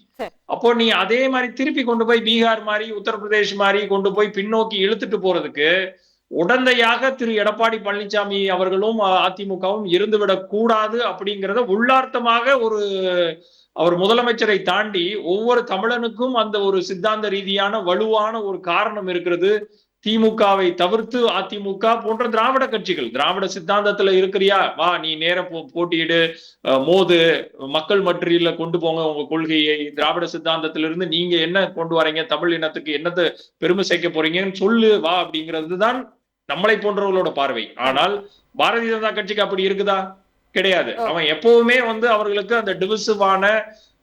அப்போ நீ அதே மாதிரி திருப்பி கொண்டு போய் பீகார் மாதிரி உத்தரப்பிரதேஷ் மாதிரி கொண்டு போய் பின்னோக்கி இழுத்துட்டு போறதுக்கு உடந்தையாக திரு எடப்பாடி பழனிசாமி அவர்களும் அதிமுகவும் இருந்துவிடக் கூடாது அப்படிங்கிறத உள்ளார்த்தமாக அவர் முதலமைச்சரை தாண்டி ஒவ்வொரு தமிழனுக்கும் அந்த ஒரு சித்தாந்த ரீதியான வலுவான ஒரு காரணம் இருக்கிறது. திமுகவை தவிர்த்து அதிமுக போன்ற திராவிட கட்சிகள், திராவிட சித்தாந்தத்துல இருக்கிறியா, வா நீ நேர போட்டியிடு, மோது, மக்கள் மற்றியில கொண்டு போங்க உங்க கொள்கையை, திராவிட சித்தாந்தத்திலிருந்து நீங்க என்ன கொண்டு வரீங்க, தமிழ் இனத்துக்கு என்னத்தை பெருமை சேர்க்க போறீங்கன்னு சொல்லு வா அப்படிங்கிறது தான் நம்மளை போன்றவர்களோட பார்வை. ஆனால் பாரதிய ஜனதா கட்சிக்கு அப்படி இருக்குதா? கிடையாது. அவன் எப்பவுமே அவர்களுக்கு அந்த டிவிசிவான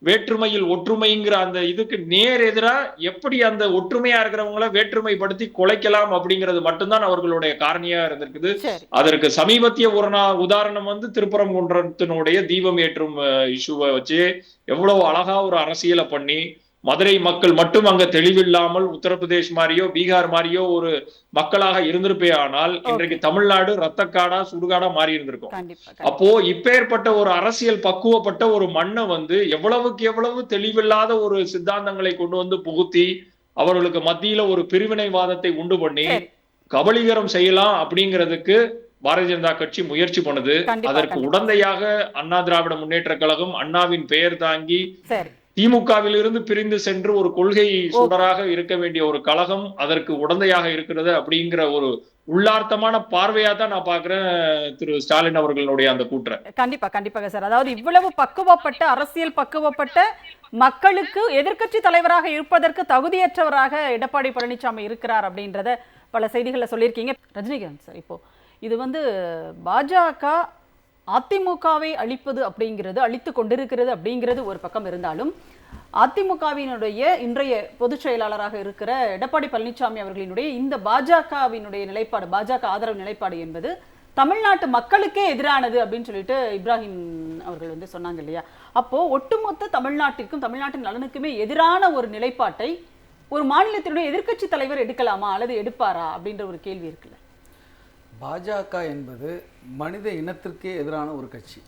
வேற்றுமையில் ஒற்றுமைங்கிற அந்த இதுக்கு நேர் எதிரா எப்படி அந்த ஒற்றுமையா இருக்கிறவங்கள வேற்றுமைப்படுத்தி குலைக்கலாம் அப்படிங்கிறது மட்டும்தான் அவர்களுடைய காரணியா இருந்திருக்குது. அதற்கு சமீபத்திய ஒரு உதாரணம் திருப்பரங்குன்றத்தினுடைய தீபம் ஏற்றும் இஷ்யூவை வச்சு எவ்வளவு அழகா ஒரு அரசியலை பண்ணி மதுரை மக்கள் மட்டும் அங்க தெளிவில்லாமல் உத்தரப்பிரதேஷ் மாதிரியோ பீகார் மாதிரியோ ஒரு மக்களாக இருந்திருப்பே ஆனால் இன்றைக்கு தமிழ்நாடு ரத்தக்காடா சுடுகாடா மாறி இருந்திருக்கும். அப்போ இப்பேற்பட்ட ஒரு அரசியல் பக்குவப்பட்ட ஒரு மண்ணை எவ்வளவுக்கு எவ்வளவு தெளிவில்லாத ஒரு சித்தாந்தங்களை கொண்டு புகுத்தி அவர்களுக்கு மத்தியில ஒரு பிரிவினைவாதத்தை உண்டு பண்ணி கபலீகரம் செய்யலாம் அப்படிங்கிறதுக்கு பாரதிய ஜனதா கட்சி முயற்சி பண்ணுது. அதற்கு உடந்தையாக அண்ணா திராவிட முன்னேற்ற கழகம், அண்ணாவின் பெயர் தாங்கி திமுகவில் இருந்து பிரிந்து சென்று ஒரு கொள்கை சுடராக இருக்க வேண்டிய ஒரு கழகம் அதற்கு உடந்தையாக இருக்கிறது அப்படிங்கிற ஒரு உள்ளார்த்தமான பார்வையா தான் நான் பாக்குறேன் திரு ஸ்டாலின் அவர்களுடைய அந்த கூற்றை. கண்டிப்பாக சார். அதாவது இவ்வளவு பக்குவப்பட்ட அரசியல் பக்குவப்பட்ட மக்களுக்கு எதிர்க்கட்சி தலைவராக இருப்பதற்கு தகுதியற்றவராக எடப்பாடி பழனிசாமி இருக்கிறார் அப்படின்றத பல செய்திகளை சொல்லியிருக்கீங்க. ரஜினிகாந்த் சார், இப்போ இது பாஜக அதிமுகவை அழிப்பது அப்படிங்கிறது, அழித்து கொண்டிருக்கிறது அப்படிங்கிறது ஒரு பக்கம் இருந்தாலும், அதிமுகவினுடைய இன்றைய பொதுச் செயலாளராக இருக்கிற எடப்பாடி பழனிசாமி அவர்களினுடைய இந்த பாஜகவினுடைய நிலைப்பாடு, பாஜக ஆதரவு நிலைப்பாடு என்பது தமிழ்நாட்டு மக்களுக்கே எதிரானது அப்படின்னு சொல்லிட்டு இப்ராஹிம் அவர்கள் சொன்னாங்க இல்லையா? அப்போ ஒட்டுமொத்த தமிழ்நாட்டிற்கும் தமிழ்நாட்டின் நலனுக்குமே எதிரான ஒரு நிலைப்பாட்டை ஒரு மாநிலத்தினுடைய எதிர்க்கட்சி தலைவர் எடுக்கலாமா அல்லது எடுப்பாரா அப்படின்ற ஒரு கேள்வி இருக்குல்ல. பாஜக என்பது மனித இனத்திற்கே எதிரான ஒரு கட்சி,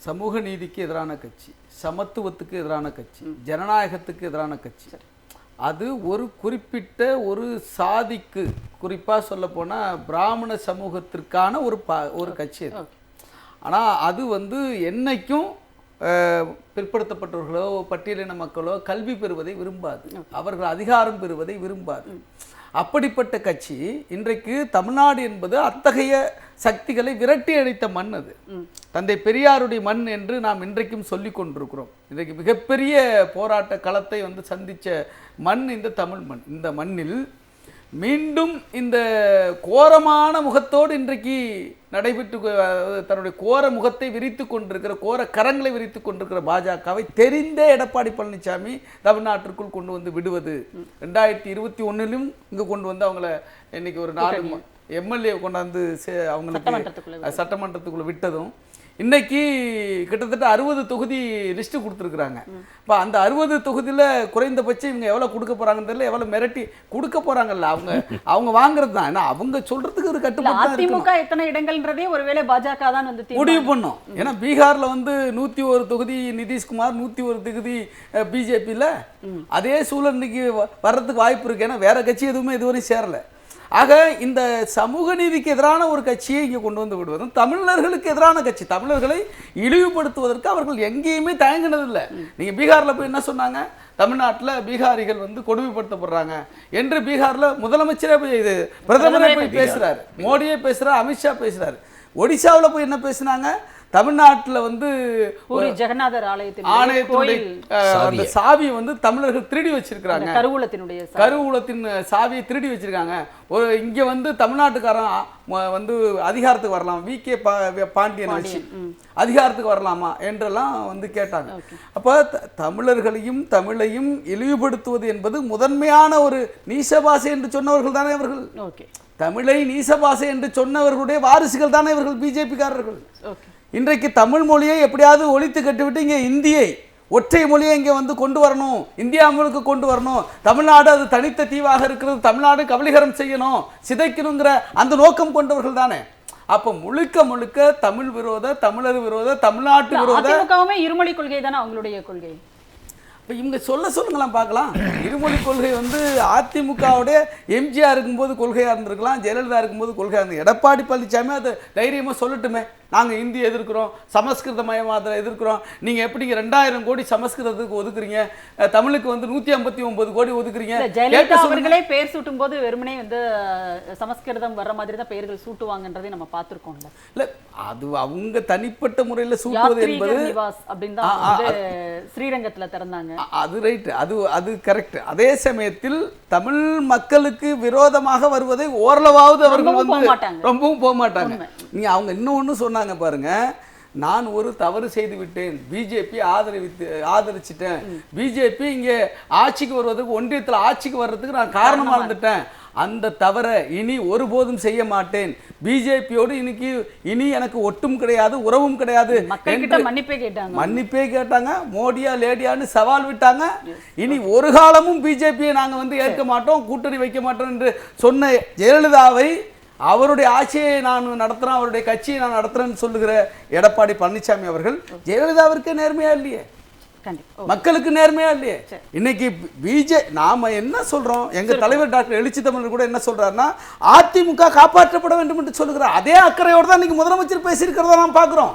சமூக நீதிக்கு எதிரான கட்சி, சமத்துவத்துக்கு எதிரான கட்சி, ஜனநாயகத்துக்கு எதிரான கட்சி. அது ஒரு குறிப்பிட்ட ஒரு சாதிக்கு, குறிப்பாக சொல்ல போனால் பிராமண சமூகத்திற்கான ஒரு கட்சி அது. ஆனால் அது என்னைக்கும் பிற்படுத்தப்பட்டவர்களோ பட்டியலின மக்களோ கல்வி பெறுவதை விரும்பாது, அவர்கள் அதிகாரம் பெறுவதை விரும்பாது. அப்படிப்பட்ட கட்சி இன்றைக்கு தமிழ்நாடு என்பது அத்தகைய சக்திகளை விரட்டி அடித்த மண். அது தந்தை பெரியாருடைய மண் என்று நாம் இன்றைக்கும் சொல்லி கொண்டிருக்கிறோம். இன்றைக்கு மிகப்பெரிய போராட்ட களத்தை சந்தித்த மண் இந்த தமிழ் மண். இந்த மண்ணில் மீண்டும் இந்த கோரமான முகத்தோடு இன்றைக்கு நடைபெற்று தன்னுடைய கோர முகத்தை விரித்து கொண்டிருக்கிற, கோர கரங்களை விரித்து கொண்டிருக்கிற பாஜகவை தெரிந்த எடப்பாடி பழனிசாமி தமிழ்நாட்டிற்குள் கொண்டு விடுவது, 2021 இங்கு கொண்டு அவங்கள இன்னைக்கு ஒரு 4 எம்எல்ஏ கொண்டாந்து அவங்களுக்கு சட்டமன்றத்துக்குள்ள விட்டதும் இன்னைக்கு கிட்டத்தட்ட 60 தொகுதி லிஸ்ட் கொடுத்துருக்குறாங்க. இப்போ அந்த 60 தொகுதியில் குறைந்தபட்சம் இவங்க எவ்வளோ கொடுக்க போறாங்கன்னு தெரியல, எவ்வளோ மிரட்டி கொடுக்க போறாங்கல்ல, அவங்க வாங்குறது தான். ஏன்னா அவங்க சொல்றதுக்கு ஒரு கட்டுப்பாடு. அதிமுக எத்தனை இடங்கள்ன்றதே ஒருவேளை பாஜக தான் முடிவு பண்ணும். ஏன்னா பீகார்ல 101 தொகுதி நிதிஷ்குமார், 101 தொகுதி பிஜேபியில். அதே சூழல் இன்னைக்கு வர்றதுக்கு வாய்ப்பு இருக்கு. ஏன்னா வேற கட்சி எதுவுமே இதுவரை சேரல. ஆக இந்த சமூக நீதிக்கு எதிரான ஒரு கட்சியை இங்கே கொண்டு விடுவதும் தமிழர்களுக்கு எதிரான கட்சி, தமிழர்களை இழிவுபடுத்துவதற்கு அவர்கள் எங்கேயுமே தயங்கினதில்லை. நீங்கள் பீகாரில் போய் என்ன சொன்னாங்க? தமிழ்நாட்டில் பீகாரிகள் கொடுமைப்படுத்தப்படுறாங்க என்று பீகாரில் முதலமைச்சரே போய் பிரதமரே போய் பேசுகிறார், மோடியே பேசுகிறார், அமித்ஷா பேசுகிறார். ஒடிசாவில் போய் என்ன பேசுனாங்க? தமிழ்நாட்டில் ஜெகநாதர் ஆலயத்தின் அந்த சாவியை தமிழர்கள் திருடி வச்சிருக்காங்க. கருவூலத்தின் சாவியை திருடி வச்சிருக்காங்க. இங்க தமிழ்நாட்டுக்காரன் அதிகாரத்துக்கு வரலாம், வி.கே. பாண்டியன் வச்சு அதிகாரத்துக்கு வரலாமா என்றெல்லாம் கேட்டாங்க. அப்ப தமிழர்களையும் தமிழையும் இழிவுபடுத்துவது என்பது முதன்மையான ஒரு நீசபாசை என்று சொன்னவர்கள் தானே அவர்கள். தமிழை நீசபாசை என்று சொன்னவர்களுடைய வாரிசுகள் தானே இவர்கள், பிஜேபிக்காரர்கள். இன்றைக்கு தமிழ் மொழியை எப்படியாவது ஒழித்து கட்டிவிட்டு இங்கே இந்தியை ஒற்றை மொழியை இங்கே வந்து கொண்டு வரணும், இந்தியா முழுக்க கொண்டு வரணும், தமிழ்நாடு அது தனித்த தீவாக இருக்கிறது, தமிழ்நாடு கபலீகரம் செய்யணும், சிதைக்கணுங்கிற அந்த நோக்கம் கொண்டவர்கள் தானே. அப்ப முழுக்க முழுக்க தமிழ் விரோத, தமிழர் விரோத, தமிழ்நாட்டு விரோத. அதிமுகவுமே இருமொழி கொள்கை தானே அவங்களுடைய கொள்கை. இப்போ இவங்க சொல்லுங்களாம் பார்க்கலாம். இருமொழி கொள்கை வந்து அதிமுகவுடைய எம்ஜிஆர் இருக்கும்போது கொள்கையாக இருந்திருக்கலாம், ஜெயலலிதா இருக்கும்போது கொள்கையாக இருந்தது. எடப்பாடி பழனிசாமி அதை தைரியமாக சொல்லட்டுமே, நாங்கள் இந்தி எதிர்க்கிறோம், சமஸ்கிருத மயமாதலை எதிர்க்கிறோம், நீங்கள் எப்படிங்க 2000 கோடி சமஸ்கிருதத்துக்கு ஒதுக்குறீங்க, தமிழுக்கு வந்து 159 கோடி ஒதுக்குறீங்க. ஜெயலலிதா அவர்களே பெயர் சூட்டும் போது வெறுமனே வந்து சமஸ்கிருதம் வர்ற மாதிரி தான் பெயர்கள் சூட்டுவாங்கன்றதை நம்ம பார்த்துருக்கோம்ல. இல்லை, அது அவங்க தனிப்பட்ட முறையில் சூட்டுவது என்பது அப்படின்னு தான் ஸ்ரீரங்கத்தில் திறந்தாங்க. அது ரைட், அது கரெக்ட். அதே சமயத்தில் தமிழ் மக்களுக்கு விரோதமாக வருவதை ஓரளவாவது அவர்கள் வந்து ரொம்பவும் போக மாட்டாங்க. நீங்க அவங்க இன்னொன்னு சொன்னாங்க பாருங்க, நான் ஒரு தவறு செய்து விட்டேன், பிஜேபி ஆதரிச்சிட்டேன், பிஜேபி இங்கே ஆட்சிக்கு வருவதற்கு, ஒன்றியத்தில் ஆட்சிக்கு வர்றதுக்கு நான் காரணமாக இருந்துட்டேன், அந்த தவறை இனி ஒருபோதும் செய்ய மாட்டேன், பிஜேபியோடு இனி எனக்கு ஒட்டும் கிடையாது, உறவும் கிடையாது, மன்னிப்பே கேட்டாங்க. மோடியா லேடியான்னு சவால் விட்டாங்க. இனி ஒரு காலமும் பிஜேபியை நாங்கள் வந்து ஏற்க மாட்டோம், கூட்டணி வைக்க மாட்டோம் என்று சொன்ன ஜெயலலிதாவை அவருடைய ஆட்சியை நான் நடத்துகிறேன், அவருடைய கட்சியை நான் நடத்துகிறேன்னு சொல்லுகிற எடப்பாடி பழனிசாமி அவர்கள் ஜெயலலிதாவிற்கு நேர்மையா இல்லையே, மக்களுக்கு நேர்மையா இல்லையே. இன்னைக்கு நாம என்ன சொல்றோம், எங்க தலைவர் டாக்டர் எழுச்சி தமிழர் கூட என்ன சொல்றாருன்னா, அதிமுக காப்பாற்றப்பட வேண்டும் என்று சொல்லுகிறார். அதே அக்கறையோடு தான் இன்னைக்கு முதலமைச்சர் பேசியிருக்கிறத நாம் பார்க்கிறோம்.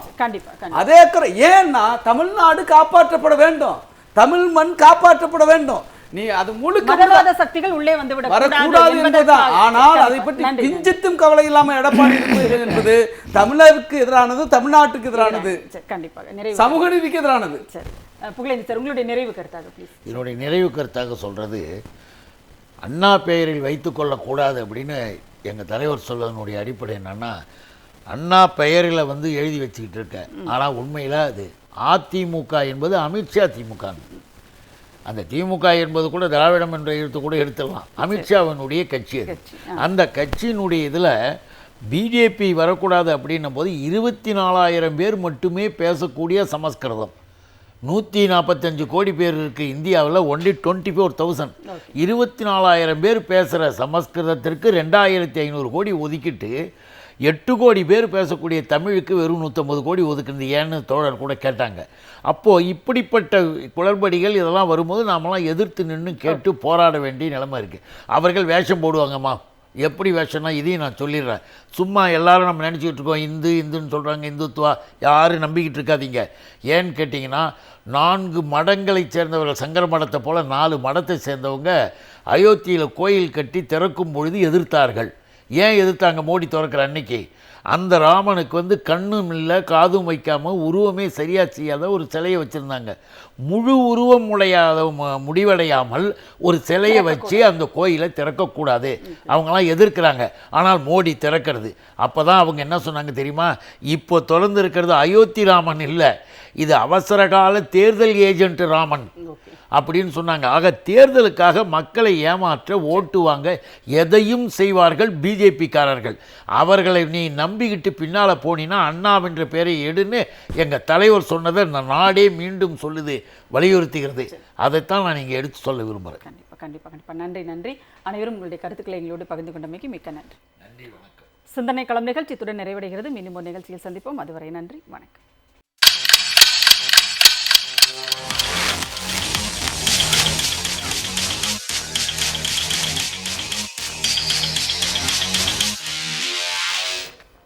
அதே அக்கறை. ஏன்னா தமிழ்நாடு காப்பாற்றப்பட வேண்டும், தமிழ் மண் காப்பாற்றப்பட வேண்டும். நீ அது முழுக்க சக்திகள் உள்ளே வந்து வரக்கூடாது என்பதுதான். ஆனால் அதை பற்றி கிஞ்சித்தும் கவலை இல்லாம எடப்பாடி என்பது தமிழருக்கு எதிரானது, தமிழ்நாட்டுக்கு எதிரானது, சமூக நீதிக்கு எதிரானது. உங்களுடைய நிறைவு கருத்தாக ப்ளீஸ். என்னுடைய நிறைவு கருத்தாக சொல்றது, அண்ணா பெயரில் வைத்துக் கொள்ளக்கூடாது அப்படின்னு எங்கள் தலைவர் சொல்வதனுடைய அடிப்படை என்னன்னா, அண்ணா பெயரில் வந்து எழுதி வச்சுக்கிட்டு இருக்கேன், ஆனால் உண்மையில் அது அதிமுக என்பது அமித்ஷா திமுக. அந்த திமுக என்பது கூட திராவிடம் என்ற எழுத்து கூட எடுத்துடலாம், அமித்ஷாவினுடைய கட்சி அது. அந்த கட்சியினுடைய இதில் பிஜேபி வரக்கூடாது அப்படின்னும் போது 24,000 பேர் மட்டுமே பேசக்கூடிய சமஸ்கிருதம், 145 கோடி பேர் இருக்குது இந்தியாவில், ஒன்லி 24,000. 24,000 பேர் பேசுகிற சமஸ்கிருதத்திற்கு 2,500 கோடி ஒதுக்கிட்டு 8 கோடி பேர் பேசக்கூடிய தமிழுக்கு வெறும் 150 கோடி ஒதுக்குறது ஏன்னு தோழர் கூட கேட்டாங்க. அப்போது இப்படிப்பட்ட குளறுபடிகள் இதெல்லாம் வரும்போது நாமெல்லாம் எதிர்த்து நின்று கேட்டு போராட வேண்டிய நிலைமை இருக்குது. அவர்கள் வேஷம் போடுவாங்கம்மா, எப்படி வேஷம்னா இதையும் நான் சொல்லிடுறேன், சும்மா எல்லாரும் நம்ம நினச்சிக்கிட்டு இருக்கோம் இந்துன்னு சொல்கிறாங்க, இந்துத்துவா, யாரும் நம்பிக்கிட்டு இருக்காதீங்க. ஏன்னு கேட்டிங்கன்னா, 4 மடங்களைச் சேர்ந்தவர்கள், சங்கர மடத்தை போல் 4 மடத்தை சேர்ந்தவங்க அயோத்தியில் கோயில் கட்டி திறக்கும் பொழுது எதிர்த்தார்கள். ஏன் எதிர்த்தாங்க? மோடி திறக்கிற அன்னைக்கு அந்த ராமனுக்கு வந்து கண்ணும் இல்லை காதும் வைக்காமல் உருவமே சரியாக செய்யாத ஒரு சிலையை வச்சுருந்தாங்க. முழு உருவம் முடிவடையாமல் ஒரு சிலையை வச்சு அந்த கோயிலை திறக்கக்கூடாது, அவங்களாம் எதிர்க்கிறாங்க. ஆனால் மோடி திறக்கிறது. அப்போ தான் அவங்க என்ன சொன்னாங்க தெரியுமா, இப்போ தொடர்ந்து இருக்கிறது அயோத்தி ராமன் இல்லை, இது அவசரகால தேர்தல் ஏஜென்ட் ராமன் அப்படின்னு சொன்னாங்க. ஆக தேர்தலுக்காக மக்களை ஏமாற்ற ஓட்டு வாங்க எதையும் செய்வார்கள் பிஜேபிக்காரர்கள். அவர்களை நீ நம்பிக்கிட்டு பின்னால் போனீன்னா அண்ணாவென்ற பேரை எடுன்னு எங்கள் தலைவர் சொன்னதை இந்த நாடே மீண்டும் சொல்லுது, வலியுறுத்துகிறது. அதைத்தான் நான் இங்கே எடுத்து சொல்ல விரும்புகிறேன். கண்டிப்பாக நன்றி. அனைவரும் உங்களுடைய கருத்துக்களை எங்களோடு பகிர்ந்து கொண்டமைக்கு மிக்க நன்றி. நன்றி, வணக்கம். சிந்தனை களம் நிகழ்ச்சி இத்துடன் நிறைவடைகிறது. மீண்டும் ஒரு நிகழ்ச்சியில் சந்திப்போம். அதுவரை நன்றி, வணக்கம்.